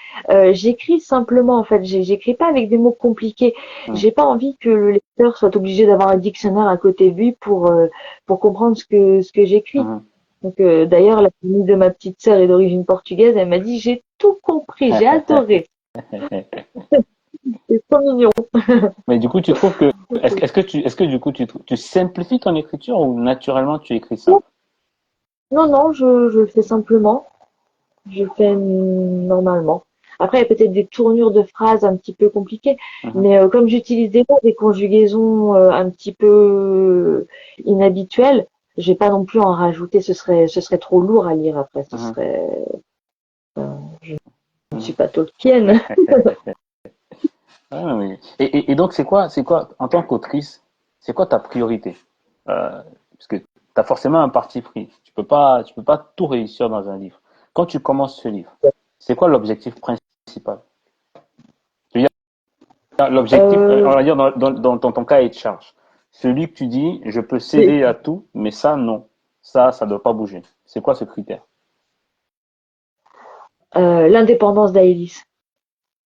j'écris simplement en fait. J'écris pas avec des mots compliqués. hum, J'ai pas envie que le lecteur soit obligé d'avoir un dictionnaire à côté de lui pour comprendre ce que j'écris. hum. Donc d'ailleurs, la famille de ma petite sœur est d'origine portugaise. Elle m'a dit j'ai tout compris, j'ai adoré. C'est trop mignon. Mais du coup, tu trouves que est-ce que du coup tu simplifies ton écriture ou naturellement tu écris Non, simple? non, je le fais simplement. Je fais normalement. Après, il y a peut-être des tournures de phrases un petit peu compliquées, Mhm, mais comme j'utilise des mots, des conjugaisons un petit peu inhabituelles, je vais pas non plus en rajouter. Ce serait trop lourd à lire après. mhm, Je ne suis mhm. pas Tolkien. Ah, non, et donc c'est quoi en tant qu'autrice, c'est quoi ta priorité? Parce que tu as forcément un parti pris. Tu peux pas tout réussir dans un livre. Quand tu commences ce livre, c'est quoi l'objectif principal? Je veux dire, l'objectif, on Euh, va dire dans ton cahier de charge. Celui que tu dis, je peux c'est céder à tout, mais ça, non. Ça doit pas bouger. C'est quoi ce critère? l'indépendance d'Aélis,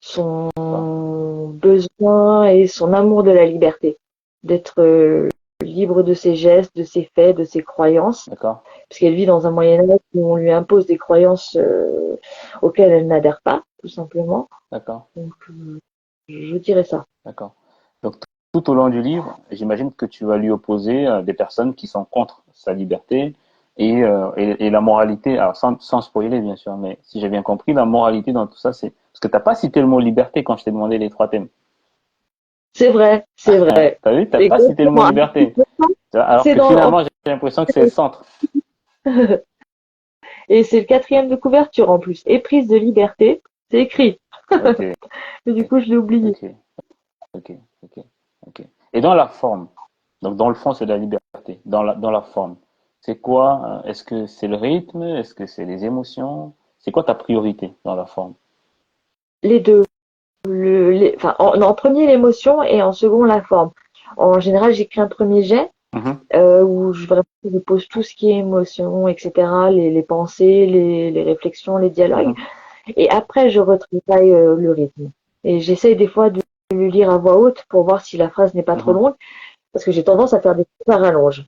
son D'accord? besoin et son amour de la liberté, d'être libre de ses gestes, de ses faits, de ses croyances, D'accord? parce qu'elle vit dans un Moyen Âge où on lui impose des croyances auxquelles elle n'adhère pas, tout simplement. D'accord? Donc, je dirais ça. D'accord. Donc, tout au long du livre, j'imagine que tu vas lui opposer des personnes qui sont contre sa liberté et la moralité, alors sans spoiler bien sûr, mais si j'ai bien compris, la moralité dans tout ça, c'est... Parce que t'as pas cité le mot liberté quand je t'ai demandé les trois thèmes. C'est vrai, c'est vrai. T'as vu, t'as pas cité le mot Exactement. liberté. Alors C'est que dans, finalement, j'ai l'impression que c'est le centre. et c'est le quatrième de couverture en plus. Éprise de liberté, c'est écrit. Ok, Mais du coup, je l'ai oublié. ok, ok, ok, ok. Et dans la forme, donc dans le fond, c'est de la liberté. Dans la forme, c'est quoi? Est-ce que c'est le rythme? Est-ce que c'est les émotions? C'est quoi ta priorité dans la forme? Les deux. Enfin, en premier l'émotion et en second la forme. En général, j'écris un premier jet Mhm, où vraiment, je pose tout ce qui est émotion, etc., les pensées, les réflexions, les dialogues. mhm, Et après, je retravaille le rythme. Et j'essaye des fois de le lire à voix haute pour voir si la phrase n'est pas trop mhm. longue, parce que j'ai tendance à faire des choses à rallonge.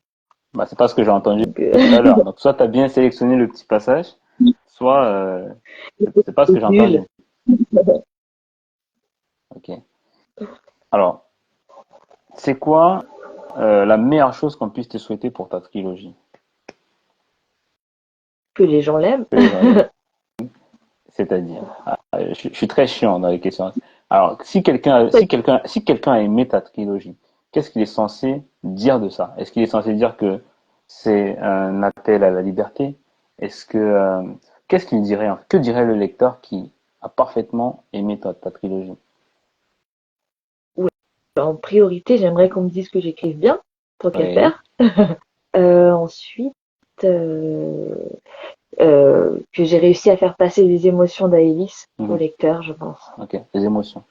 Bah, c'est pas ce que j'ai entendu Donc, tout à l'heure. Donc, soit tu as bien sélectionné le petit passage, soit c'est pas ce que j'ai entendu. Ok. Alors, c'est quoi la meilleure chose qu'on puisse te souhaiter pour ta trilogie? que les gens l'aiment. Que les gens l'aiment. C'est-à-dire, je suis très chiant dans les questions. Alors, si quelqu'un a aimé ta trilogie, qu'est-ce qu'il est censé dire de ça? Est-ce qu'il est censé dire que c'est un appel à la liberté. Est-ce que qu'est-ce qu'il dirait, que dirait le lecteur qui a parfaitement aimé ta trilogie? Ouais. En priorité, j'aimerais qu'on me dise que j'écrive bien, tant qu'à Oui. faire. Ensuite, euh, que j'ai réussi à faire passer les émotions d'Aélis au Mhm. lecteur, je pense. Ok. Les émotions.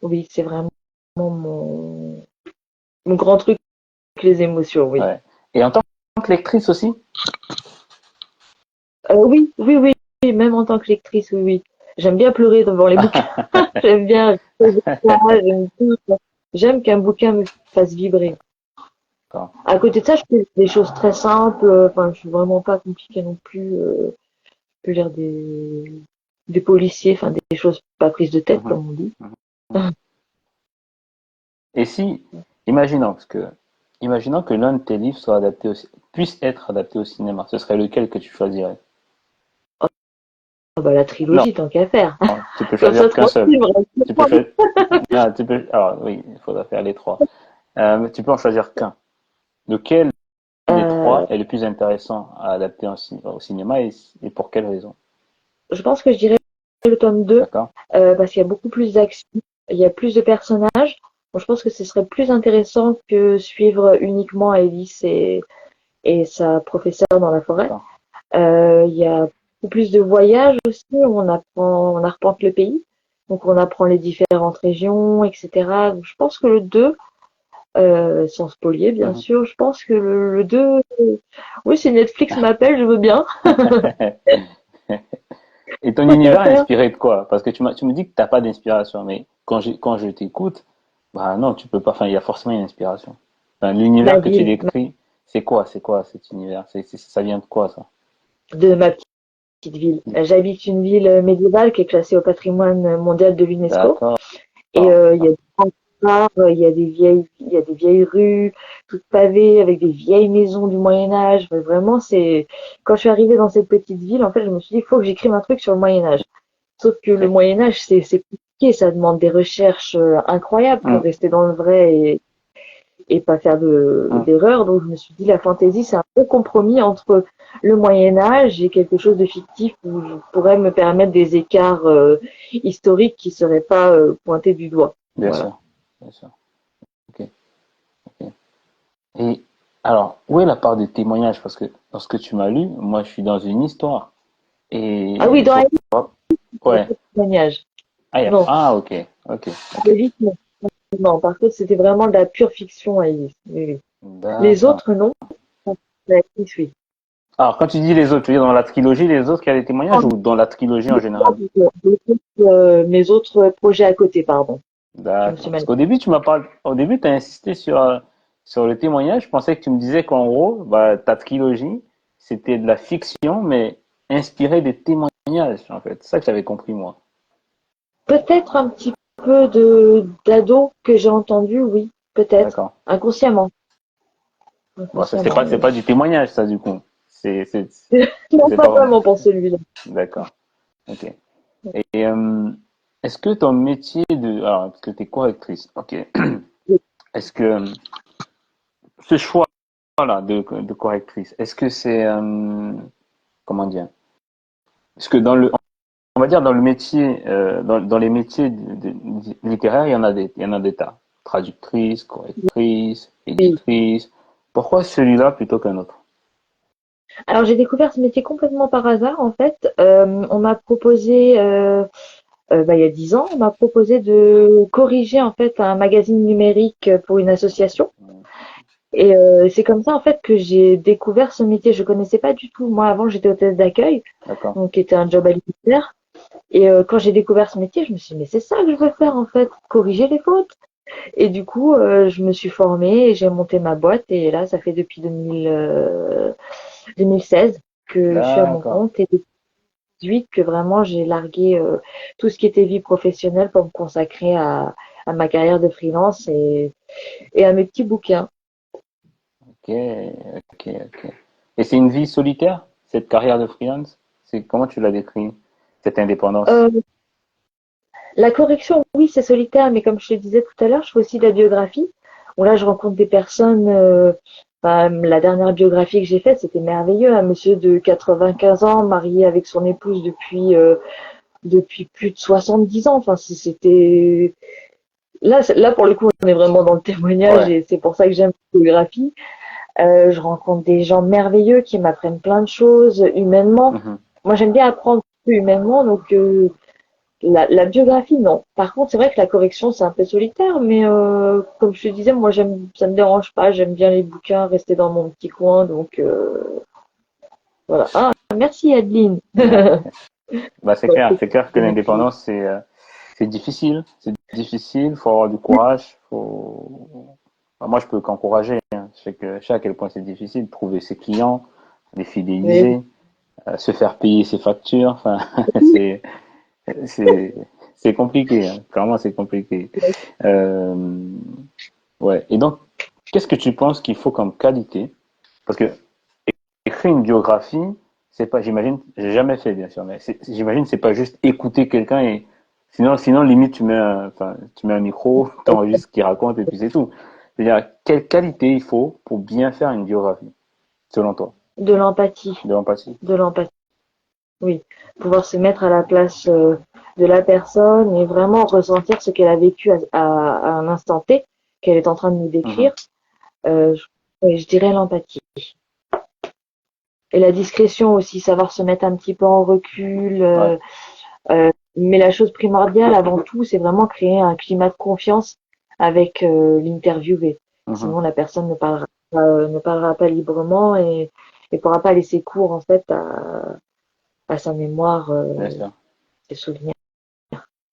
Oui, c'est vraiment mon grand truc, les émotions, oui. Ouais. Et en tant que lectrice aussi? Oui, oui, oui, oui, même en tant que lectrice, oui, oui. J'aime bien pleurer devant les bouquins. J'aime bien j'aime j'aime qu'un bouquin me fasse vibrer. D'accord. À côté de ça, je fais des choses très simples. Enfin, je suis vraiment pas compliquée non plus. Je peux lire des policiers, enfin des choses pas prises de tête, Mhm. comme on dit. Mhm. Et si, imaginons, parce que, imaginons que l'un de tes livres soit adapté puisse être adapté au cinéma, ce serait lequel que tu choisirais? Ah bah la Non, trilogie, tant qu'à faire. tu peux Comme ça, choisir qu'un seul. tranquille, il me reste Tu peux trois. choisir. Non, tu peux. Alors oui, il faudra faire les trois. Tu peux en choisir qu'un. Lequel des trois Euh, est le plus intéressant à adapter au cinéma et pour quelle raison? je pense que je dirais le tome 2 D'accord? parce qu'il y a beaucoup plus d'action, il y a plus de personnages. Bon, je pense que ce serait plus intéressant que suivre uniquement Alice et sa professeure dans la forêt. D'accord. Il y a beaucoup plus de voyages aussi, on arpente le pays, donc on apprend les différentes régions, etc. Donc je pense que le 2, sans spolier bien Mhm. sûr, je pense que le 2, oui, si Netflix m'appelle, je veux bien. Et ton Tant qu'à univers est faire. inspiré de quoi? Parce que tu me dis que t'as pas d'inspiration, mais quand je t'écoute, bah non, tu peux pas. Enfin, il y a forcément une inspiration. Enfin, Ma l'univers que tu ville, décris, c'est quoi cet univers? Ça vient de quoi ça? de ma petite ville. J'habite une ville médiévale qui est classée au patrimoine mondial de l'UNESCO. D'accord. Et il y a des remparts, il y a des vieilles rues, toutes pavées, avec des vieilles maisons du Moyen Âge. Mais vraiment, c'est quand je suis arrivée dans cette petite ville, en fait, je me suis dit, il faut que j'écrive un truc sur le Moyen Âge. Sauf que le Ok. Moyen Âge, c'est compliqué, ça demande des recherches incroyables pour Hum, rester dans le vrai et pas faire hum. d'erreurs. Donc je me suis dit, la fantaisie, c'est un bon compromis entre le Moyen Âge et quelque chose de fictif où je pourrais me permettre des écarts historiques qui seraient pas pointés du doigt. Bien Voilà. sûr, bien sûr. Ok, ok. Et alors, où est la part de témoignage? Parce que dans ce que tu m'as lu, moi, je suis dans une histoire Ah et oui, il dans faut Alice, pas. il n'y a Ouais. pas de témoignage. Ah, Non, ok, ok, ok. Alice, non. Non, par contre, c'était vraiment de la pure fiction, Alice. Oui, oui. Les D'accord. autres, non. Alice, oui. Alors, quand tu dis les autres, tu veux dire dans la trilogie, les autres qui a des témoignages ou dans la trilogie en général? Mes autres projets à côté, pardon. Je me D'accord. suis Parce mal. qu'au début, au début, tu as insisté sur le témoignage. Je pensais que tu me disais qu'en gros, bah, ta trilogie, c'était de la fiction, mais inspirée des témoignages, en fait. C'est ça que j'avais compris, moi. Peut-être un petit peu de d'ado que j'ai entendu, oui, peut-être. D'accord. Inconsciemment. Bon, ça, Inconsciemment, c'est oui. pas du témoignage, ça, du coup. C'est, Non, c'est pas pas, vraiment pour celui-là. d'accord. Ok. Et, est-ce que ton métier alors, parce que t'es correctrice, ok. Est-ce que ce choix-là de correctrice, est-ce que c'est, comment dire? Est-ce que on va dire dans le métier, dans les métiers littéraires, il y en a des tas. Traductrice, correctrice, Oui. éditrice. Pourquoi celui-là plutôt qu'un autre? Alors j'ai découvert ce métier complètement par hasard en fait. On m'a proposé il y a 10 ans, on m'a proposé de corriger en fait un magazine numérique pour une association. Et c'est comme ça en fait que j'ai découvert ce métier. Je connaissais pas du tout. Moi avant j'étais hôtesse d'accueil, D'accord. donc qui était un job alimentaire. Et quand j'ai découvert ce métier, je me suis dit mais c'est ça que je veux faire en fait, corriger les fautes. Et du coup je me suis formée et j'ai monté ma boîte et là ça fait depuis 2016 que je suis à mon D'accord. compte et 2018 que vraiment j'ai largué tout ce qui était vie professionnelle pour me consacrer à ma carrière de freelance et à mes petits bouquins. Ok, ok. Et c'est une vie solitaire, cette carrière de freelance? C'est comment tu l'as décrit, cette indépendance? Euh, la correction, oui, c'est solitaire, mais comme je te disais tout à l'heure, je fais aussi de la biographie. Bon, là, je rencontre des personnes Enfin, la dernière biographie que j'ai faite, c'était merveilleux. Un monsieur de 95 ans, marié avec son épouse depuis plus de 70 ans. Enfin, c'était là pour le coup, on est vraiment dans le témoignage Ouais. et c'est pour ça que j'aime la biographie. Je rencontre des gens merveilleux qui m'apprennent plein de choses humainement. Mhm. Moi, j'aime bien apprendre humainement, donc la biographie, non. Par contre, c'est vrai que la correction, c'est un peu solitaire, mais comme je te disais, moi, ça me dérange pas. J'aime bien les bouquins, rester dans mon petit coin, donc voilà. Ah, merci Adeline. Ouais. Bah, c'est clair que l'indépendance, c'est difficile. C'est difficile, faut avoir du courage. Bah, moi, je peux qu'encourager, hein. Je sais à quel point c'est difficile de trouver ses clients, les Mais fidéliser, se faire payer ses factures. Enfin, c'est, c'est, c'est compliqué, hein. Clairement, c'est compliqué. Euh, ouais. Et donc, qu'est-ce que tu penses qu'il faut comme qualité? Parce que écrire une biographie, c'est pas, j'imagine, j'ai jamais fait bien sûr, mais j'imagine c'est pas juste écouter quelqu'un et sinon limite tu mets un micro, t'enregistres ce qu'il raconte et puis c'est tout. C'est-à-dire quelle qualité il faut pour bien faire une biographie, selon toi, de l'empathie, de l'empathie. de l'empathie. Oui, pouvoir se mettre à la place de la personne et vraiment ressentir ce qu'elle a vécu à un instant T, qu'elle est en train de nous Mhm. décrire. Oui, je dirais l'empathie. Et la discrétion aussi, savoir se mettre un petit peu en recul. Ouais. Mais la chose primordiale avant tout, c'est vraiment créer un climat de confiance avec l'interviewé. Mhm. Sinon, la personne ne parlera pas librement et pourra pas laisser cours en fait à sa mémoire, Bien sûr, ses souvenirs.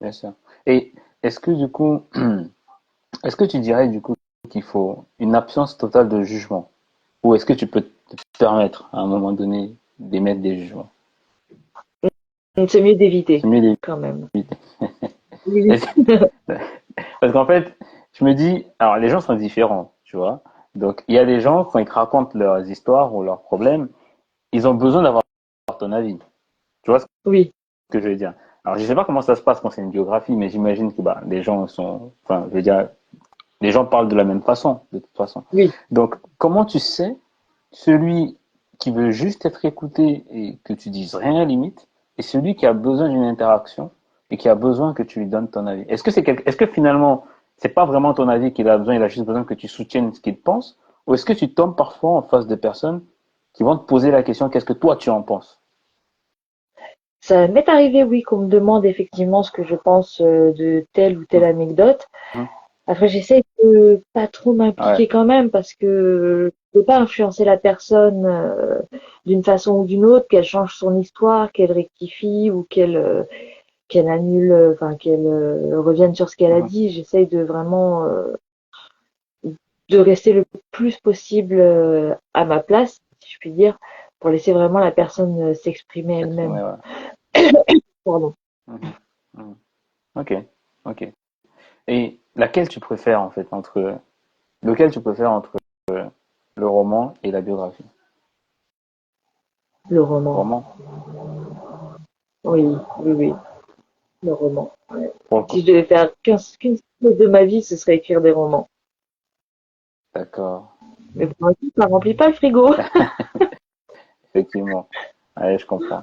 bien sûr. Et est-ce que du coup, est-ce que tu dirais du coup qu'il faut une absence totale de jugement? Ou est-ce que tu peux te permettre à un moment donné d'émettre des jugements? Donc, c'est mieux d'éviter C'est mieux quand même. d'éviter. Oui, Parce qu'en fait, je me dis, alors les gens sont différents, tu vois. Donc, il y a des gens, quand ils te racontent leurs histoires ou leurs problèmes, ils ont besoin d'avoir ton avis. Tu vois ce oui, que je veux dire? Alors, je sais pas comment ça se passe quand c'est une biographie, mais j'imagine que bah, les gens sont, enfin, je veux dire, les gens parlent de la même façon, de toute façon. oui. Donc, comment tu sais celui qui veut juste être écouté et que tu dises rien limite, et celui qui a besoin d'une interaction et qui a besoin que tu lui donnes ton avis. Est-ce que finalement, c'est pas vraiment ton avis qu'il a besoin, il a juste besoin que tu soutiennes ce qu'il pense, ou est-ce que tu tombes parfois en face de personnes qui vont te poser la question, qu'est-ce que toi tu en penses? Ça m'est arrivé, oui, qu'on me demande effectivement ce que je pense de telle ou telle anecdote. Mhm. Après, j'essaie de pas trop Ouais. m'impliquer quand même parce que je peux pas influencer la personne d'une façon ou d'une autre, qu'elle change son histoire, qu'elle rectifie ou qu'elle annule, enfin qu'elle revienne sur ce qu'elle a Mhm. dit. J'essaie de vraiment de rester le plus possible à ma place, si je puis dire, pour laisser vraiment la personne s'exprimer elle-même. S'exprimer, ouais. Pardon. Mhm. Mhm. Ok, ok. Et laquelle tu préfères en fait lequel tu préfères entre le roman et la biographie? Le roman. Roman? Oui, oui, oui, le roman. Ouais. Pour Si je devais faire qu'une chose de ma vie, ce serait écrire des romans. D'accord, Mais pour l'instant, ça remplit pas le frigo. effectivement. Ouais, je comprends.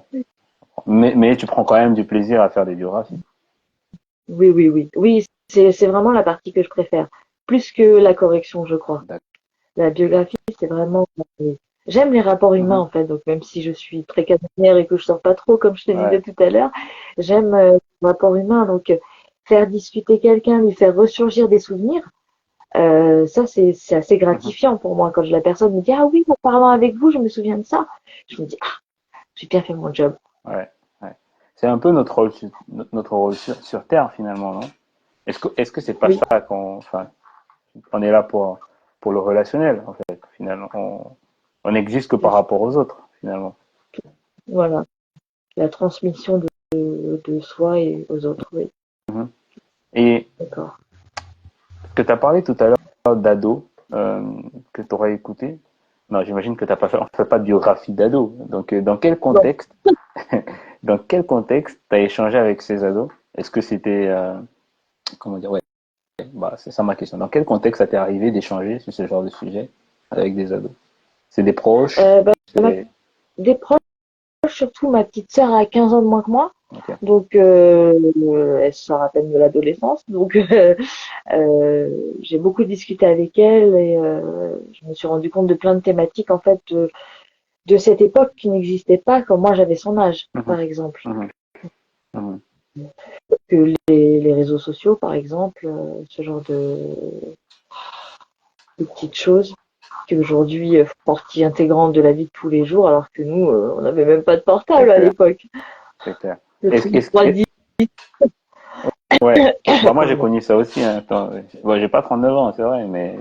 Mais tu prends quand même du plaisir à faire des biographies. Oui, oui, oui. Oui, c'est vraiment la partie que je préfère. Plus que la correction, je crois. D'accord. La biographie, c'est vraiment. J'aime les rapports humains, Mhm. en fait. Donc, même si je suis très casanière et que je sors pas trop, comme je te disais Ouais. tout à l'heure, j'aime les rapports humains. Donc, faire discuter quelqu'un, lui faire ressurgir des souvenirs, ça, c'est assez Mhm. gratifiant pour moi. Quand la personne me dit, ah oui, en parlant avec vous, je me souviens de ça. Je me dis, ah, j'ai bien fait mon job. Ouais. Ouais. C'est un peu notre rôle, notre rôle sur Terre finalement, non? Est-ce que c'est pas Oui, ça enfin, on est là pour le relationnel en fait. Finalement, on n'existe que par rapport aux autres finalement. voilà. La transmission de soi et aux autres, oui. Mhm. Et D'accord. que tu as parlé tout à l'heure d'ado que tu aurais écouté. Non, j'imagine que on fait pas de biographie d'ado. Donc, Bon, dans quel contexte tu as échangé avec ces ados? Est-ce que c'était, comment dire, ouais, bah, c'est ça ma question. Dans quel contexte ça t'est arrivé d'échanger sur ce genre de sujet? avec des ados? C'est des proches? Bah, C'est... des proches, surtout ma petite sœur a 15 ans de moins que moi. Ok, Donc, elle sort à peine de l'adolescence. Donc, j'ai beaucoup discuté avec elle et je me suis rendu compte de plein de thématiques, en fait, de cette époque qui n'existait pas quand moi j'avais son âge, mhm, par exemple. mhm, mhm. Que les réseaux sociaux, par exemple, ce genre de petites choses qui aujourd'hui font partie intégrante de la vie de tous les jours, alors que nous, on n'avait même pas de C'est portable à clair, l'époque. c'est clair. Le Est-ce, truc est-ce, 3D, ouais, bah moi j'ai pardon. connu ça aussi. Hein. Attends, bon, j'ai pas 39 ans, c'est vrai, mais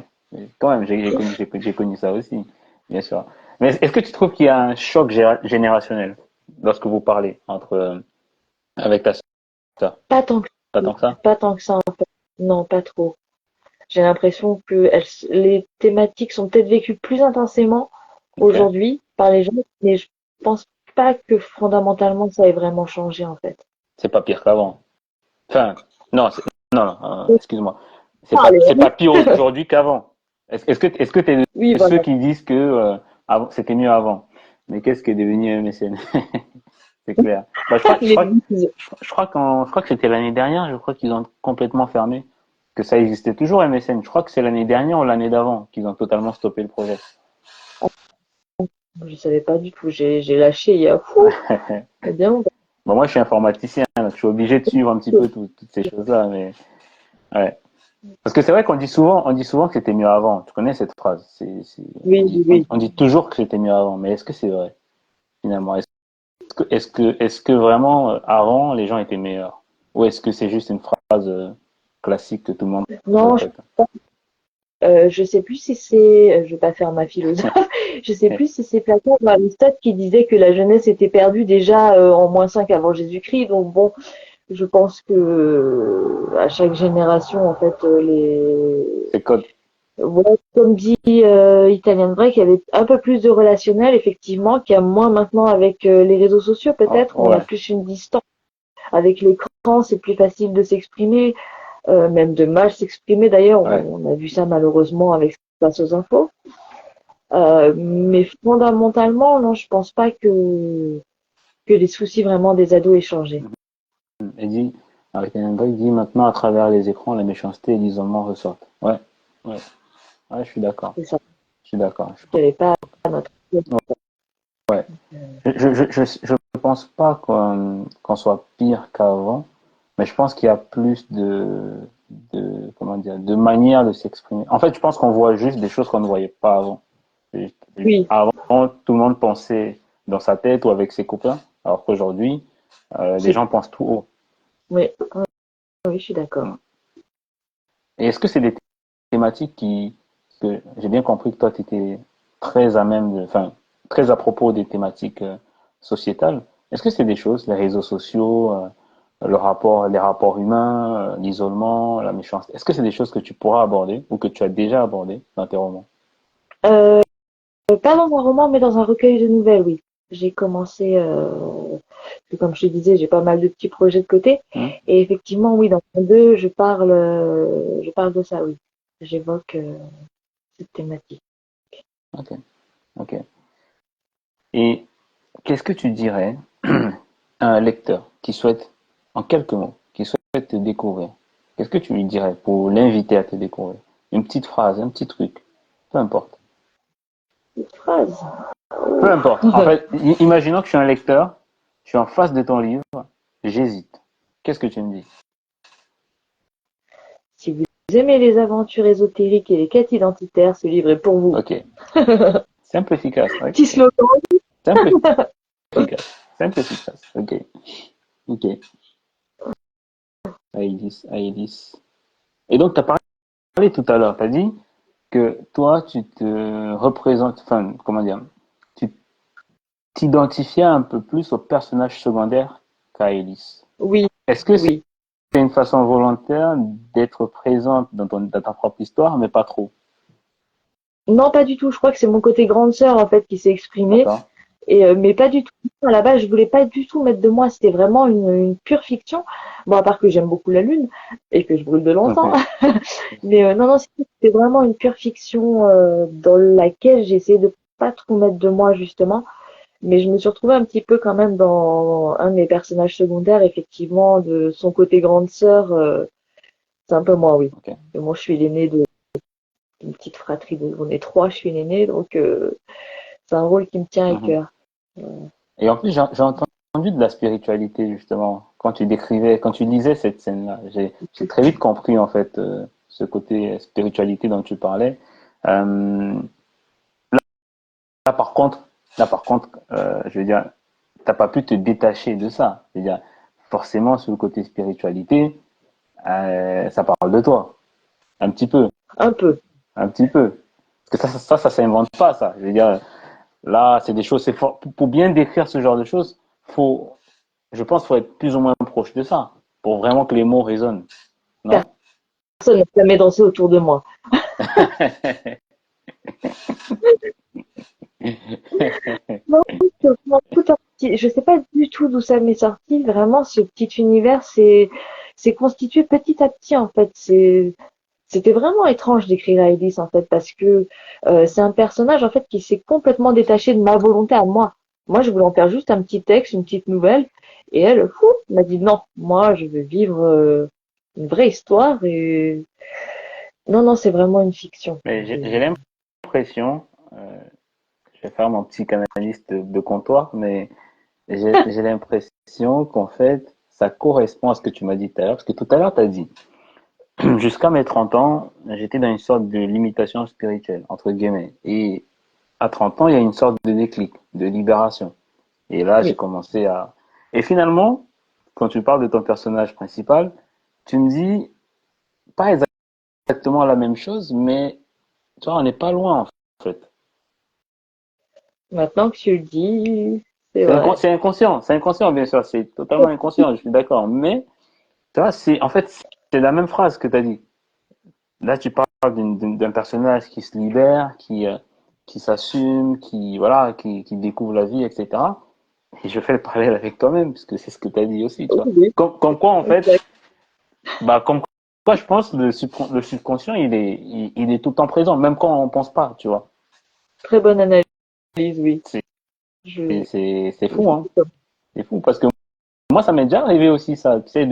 quand même j'ai connu ça aussi, bien sûr. Mais est-ce que tu trouves qu'il y a un choc générationnel lorsque vous parlez entre avec ta sœur? Pas tant que, Pas tant que ça? pas tant que ça, en fait. Non, pas trop. J'ai l'impression que les thématiques sont peut-être vécues plus intensément Ok. aujourd'hui par les gens, mais je pense pas que fondamentalement ça ait vraiment changé, en fait. C'est pas pire qu'avant. Enfin, non, non, non, excuse-moi. Parler. C'est pas pire aujourd'hui qu'avant. Est-ce que t'es Oui, de ceux voilà. qui disent que c'était mieux avant? Mais qu'est-ce qui est devenu MSN? C'est clair. Bah, Les bêtises. je crois que c'était l'année dernière, je crois qu'ils ont complètement fermé. Que ça existait toujours MSN. Je crois que c'est l'année dernière ou l'année d'avant qu'ils ont totalement stoppé le projet. Je savais pas du tout. J'ai lâché il y a fou, il y a bien longtemps. Bon, moi, je suis informaticien, donc je suis obligé de suivre un petit peu toutes ces choses-là, mais ouais. Parce que c'est vrai on dit souvent que c'était mieux avant. Tu connais cette phrase. Oui, oui, oui. On dit toujours que c'était mieux avant, mais est-ce que c'est vrai, finalement? Est-ce que vraiment, avant, les gens étaient meilleurs? Ou est-ce que c'est juste une phrase classique que tout le monde Non, répète? je sais plus si c'est, je vais pas faire ma philosophe, je sais plus si c'est Platon ou Aristote qui disait que la jeunesse était perdue déjà en -5 avant Jésus-Christ. Donc bon, je pense que à chaque génération, en fait, C'est code. ouais, comme dit Italian Break, il y avait un peu plus de relationnel, effectivement, qu'il y a moins maintenant avec les réseaux sociaux. Oh, Peut-être, on a ouais, plus une distance. Avec l'écran, c'est plus facile de s'exprimer, même de mal s'exprimer d'ailleurs. ouais. On a vu ça malheureusement avec ce qui se passe aux infos. Mais fondamentalement, non, je pense pas que les soucis vraiment des ados aient changé. Et dit, avec un break, dit maintenant à travers les écrans, la méchanceté et l'isolement ressortent. Ouais, ouais, ouais, je suis d'accord. C'est ça. Je suis d'accord. Il n'y avait pas à notre. Ouais. Je pense pas qu'on soit pire qu'avant, mais je pense qu'il y a plus comment dire, de manières de s'exprimer. En fait, je pense qu'on voit juste des choses qu'on ne voyait pas avant. Oui, Avant, tout le monde pensait dans sa tête ou avec ses copains, alors qu'aujourd'hui, les c'est gens pensent tout haut. oui, oui, je suis Mm. d'accord. Et est-ce que c'est des thématiques que j'ai bien compris que toi, tu étais très à même enfin, très à propos des thématiques sociétales. Est-ce que c'est des choses, les réseaux sociaux, les rapports humains, l'isolement, la méchanceté, est-ce que c'est des choses que tu pourras aborder ou que tu as déjà abordé dans tes romans? Euh, Pas dans un roman, mais dans un recueil de nouvelles, oui. J'ai commencé, comme je te disais, j'ai pas mal de petits projets de côté. Hmm. Et effectivement, oui, dans le 2, je parle de ça, oui. J'évoque cette thématique. Ok, ok. Et qu'est-ce que tu dirais à un lecteur qui souhaite, en quelques mots, qui souhaite te découvrir? Qu'est-ce que tu lui dirais pour l'inviter à te découvrir? Une petite phrase, un petit truc, peu importe. Cette phrase. Peu Oh. importe. En fait, imaginons que je suis un lecteur, je suis en face de ton livre, j'hésite. Qu'est-ce que tu me dis? Si vous aimez les aventures ésotériques et les quêtes identitaires, ce livre est pour vous. Ok. Simple, efficace. Ouais. Petit slogan. Simple, efficace. Simple, efficace. Ok. Ok. Aïlis, Aïlis. Et donc, tu as parlé tout à l'heure, tu as dit que toi, tu te représentes, enfin, comment dire, tu t'identifiais un peu plus au personnage secondaire qu'à Aïlis. Oui, Est-ce que c'est oui. une façon volontaire d'être présente dans ta propre histoire, mais pas trop? Non, pas du tout. Je crois que c'est mon côté grande sœur, en fait, qui s'est exprimé. D'accord? Et mais pas du tout. À la base, je voulais pas du tout mettre de moi. C'était vraiment une pure fiction. Bon, à part que j'aime beaucoup la lune et que je brûle de l'encens. Ok. Mais non, non, c'était vraiment une pure fiction dans laquelle j'essayais de pas trop mettre de moi justement. Mais je me suis retrouvée un petit peu quand même dans un de mes personnages secondaires, effectivement, de son côté grande sœur. C'est un peu moi, oui. Ok. Et moi, je suis l'aînée d'une petite fratrie. On est trois, je suis l'aînée, donc c'est un rôle qui me tient à Mhm. cœur. Et en plus, j'ai entendu de la spiritualité, justement, quand tu décrivais, quand tu lisais cette scène-là. J'ai très vite compris, en fait, ce côté spiritualité dont tu parlais. Euh, là, par contre, je veux dire, t'as pas pu te détacher de ça. Je veux dire, forcément, sur le côté spiritualité, ça parle de toi. Un petit peu. Un peu. Un petit peu. Parce que ça s'invente pas, ça. Je veux dire, là, c'est des choses, c'est fort. Pour bien décrire ce genre de choses, faut, je pense, qu'il faut être plus ou moins proche de ça. Pour vraiment que les mots résonnent. Non? Personne n'a jamais dansé autour de moi. Non, c'est vraiment tout un petit. Je sais pas du tout d'où ça m'est sorti. Vraiment, ce petit univers, c'est constitué petit à petit en fait. C'était vraiment étrange d'écrire Alice en fait parce que c'est un personnage en fait qui s'est complètement détaché de ma volonté à moi. Moi, je voulais en faire juste un petit texte, une petite nouvelle, et elle, fou, m'a dit non. Moi, je veux vivre une vraie histoire et non, non, c'est vraiment une fiction. Mais j'ai l'impression, je vais faire mon psychanalyste de comptoir, mais j'ai l'impression qu'en fait, ça correspond à ce que tu m'as dit tout à l'heure. Parce que tout à l'heure, tu as dit, jusqu'à mes 30 ans, j'étais dans une sorte de limitation spirituelle, entre guillemets. Et à 30 ans, il y a une sorte de déclic, de libération. Et là, j'ai Oui, commencé à... Et finalement, quand tu parles de ton personnage principal, tu me dis pas exactement la même chose, mais tu vois, on n'est pas loin en fait. maintenant que tu le dis, c'est vrai. C'est inconscient bien sûr, c'est totalement inconscient, je suis d'accord. Mais tu vois, c'est en fait c'est la même phrase que tu as dit. Là, tu parles d'un personnage qui se libère, qui s'assume, qui voilà, qui découvre la vie, etc. Et je fais le parallèle avec toi-même, puisque c'est ce que tu as dit aussi, tu vois. Oui, Comme quoi, en fait, exact. bah, comme quoi, je pense, le subconscient, il est tout le temps présent, même quand on pense pas, tu vois. Très bonne analyse, oui. C'est, Je, c'est je fou, hein. suis comme- C'est fou, parce que moi, ça m'est déjà arrivé aussi, ça, tu sais,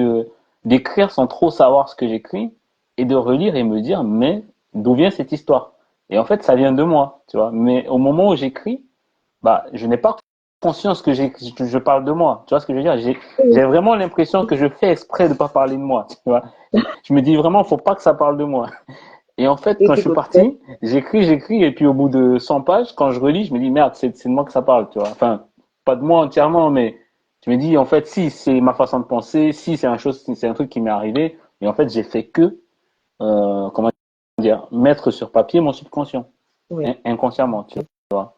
d'écrire sans trop savoir ce que j'écris, et de relire et me dire, mais d'où vient cette histoire? Et en fait, ça vient de moi, tu vois. Mais au moment où j'écris, bah, je n'ai pas conscience que je parle de moi. Tu vois ce que je veux dire? J'ai vraiment l'impression que je fais exprès de pas parler de moi, tu vois. Je me dis vraiment, faut pas que ça parle de moi. Et en fait, c'est quand je tout suis autre chose. parti, j'écris, et puis au bout de 100 pages, quand je relis, je me dis, merde, c'est de moi que ça parle, tu vois. Enfin, pas de moi entièrement, mais je me dis, en fait, si, c'est ma façon de penser, si, c'est un truc qui m'est arrivé, et en fait, j'ai fait que, comment dire, mettre sur papier mon subconscient, Oui, inconsciemment, tu vois.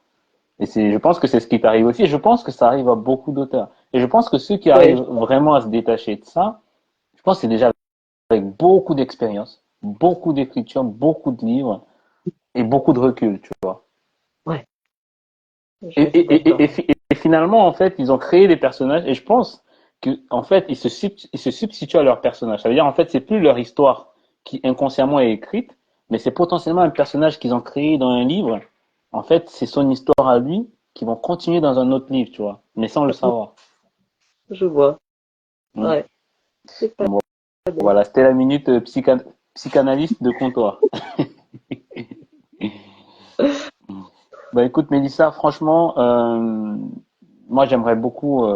Et je pense que c'est ce qui t'arrive aussi. Et je pense que ça arrive à beaucoup d'auteurs. Et je pense que ceux qui ouais, arrivent vraiment à se détacher de ça, je pense que c'est déjà avec beaucoup d'expérience, beaucoup d'écriture, beaucoup de livres et beaucoup de recul, tu vois. ouais, je Et, suis assez d'accord. et finalement, en fait, ils ont créé des personnages et je pense que, en fait, ils se substituent à leurs personnages. Ça veut dire, en fait, c'est plus leur histoire qui inconsciemment est écrite, mais c'est potentiellement un personnage qu'ils ont créé dans un livre. En fait, c'est son histoire à lui qui vont continuer dans un autre livre, tu vois, mais sans le savoir. Je vois. Hmm. Ouais, c'est pas Bon, bête. voilà, c'était la minute psychanalyste de comptoir. Bah écoute, Mélissa, franchement, moi j'aimerais beaucoup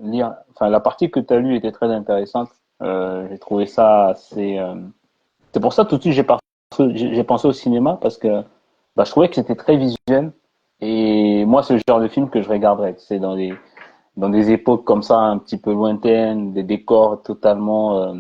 lire. Enfin, la partie que tu as lue était très intéressante. J'ai trouvé ça assez. C'est pour ça tout de suite j'ai pensé au cinéma parce que bah, je trouvais que c'était très visuel. Et moi, c'est le genre de film que je regarderais. C'est dans des époques comme ça, un petit peu lointaines, des décors totalement,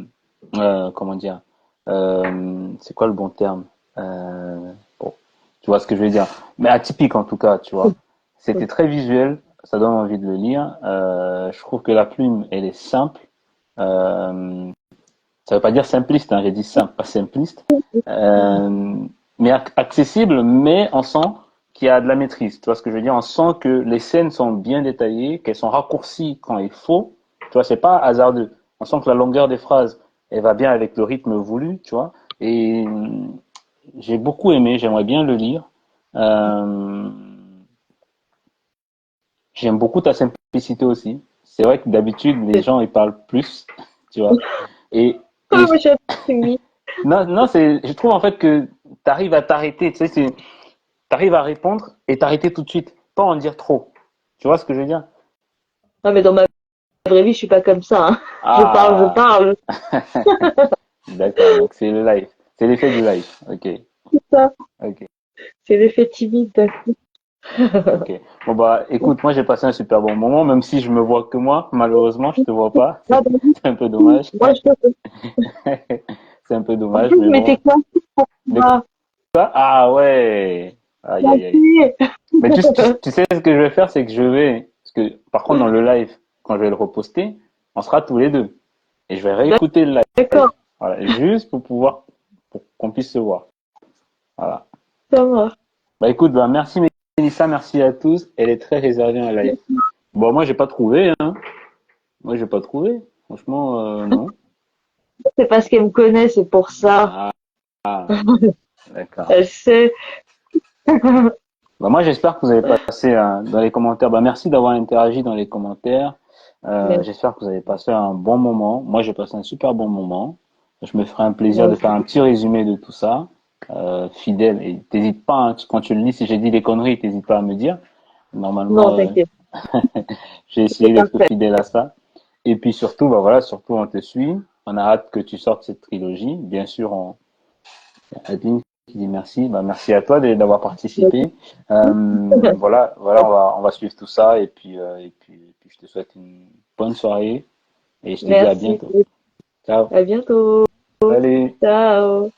comment dire, c'est quoi le bon terme? Bon, tu vois ce que je veux dire. Mais atypique en tout cas, tu vois. C'était très visuel, ça donne envie de le lire. Je trouve que la plume, elle est simple. Euh, ça veut pas dire simpliste, hein, j'ai dit simple, pas simpliste. Euh, mais accessible, mais on sent qui a de la maîtrise. Tu vois ce que je veux dire? On sent que les scènes sont bien détaillées, qu'elles sont raccourcies quand il faut. Tu vois, c'est pas hasardeux. On sent que la longueur des phrases, elle va bien avec le rythme voulu, tu vois. Et j'ai beaucoup aimé, j'aimerais bien le lire. Euh, J'aime beaucoup ta simplicité aussi. C'est vrai que d'habitude, les gens, ils parlent plus, tu vois. Et Oh, mais je suis non, non, je trouve en fait que tu arrives à t'arrêter, tu sais, t'arrives à répondre et t'arrêter tout de suite, pas en dire trop. Tu vois ce que je veux dire? Non, mais dans ma vraie vie, je suis pas comme ça, hein. Je Ah, parle. d'accord, donc c'est le live. C'est l'effet du live. Ok, C'est ça. ok, C'est l'effet timide. ok. Bon bah, écoute, moi j'ai passé un super bon moment, même si je me vois que moi, malheureusement, je te vois pas. Ah, bah oui, C'est un peu dommage. moi, C'est un peu en dommage, plus, mais mais t'es bon. classique pour De moi. quoi? Ah ouais. Aïe, aïe, aïe. Classique. Mais tu sais ce que je vais faire, c'est que parce que par contre dans le live, quand je vais le reposter, on sera tous les deux. Et je vais réécouter le live. D'accord, Voilà, juste pour qu'on puisse se voir. Voilà. ça marche. Bah écoute, bah merci Mélissa, merci à tous. Elle est très réservée en live. Bon, moi j'ai pas trouvé, hein. Moi j'ai pas trouvé. Franchement, non. C'est parce qu'elle me connaît, c'est pour ça. Ah, ah, d'accord. Elle sait. Bah moi j'espère que vous avez passé dans les commentaires. Bah merci d'avoir interagi dans les commentaires. Mais J'espère que vous avez passé un bon moment. Moi j'ai passé un super bon moment. Je me ferai un plaisir moi de faire aussi. un petit résumé de tout ça, fidèle. Et t'hésites pas, hein, quand tu le lis, si j'ai dit des conneries, t'hésites pas à me dire. Non, Normalement, t'inquiète, j'ai c'est essayé d'être parfait. fidèle à ça. Et puis surtout, bah voilà, surtout on te suit. On a hâte que tu sortes cette trilogie. Bien sûr, Adeline qui dit merci. Bah, merci à toi d'avoir participé. Voilà, voilà, on va suivre tout ça et puis je te souhaite une bonne soirée et je te dis à Merci. bientôt. Ciao. À bientôt. Salut. Ciao.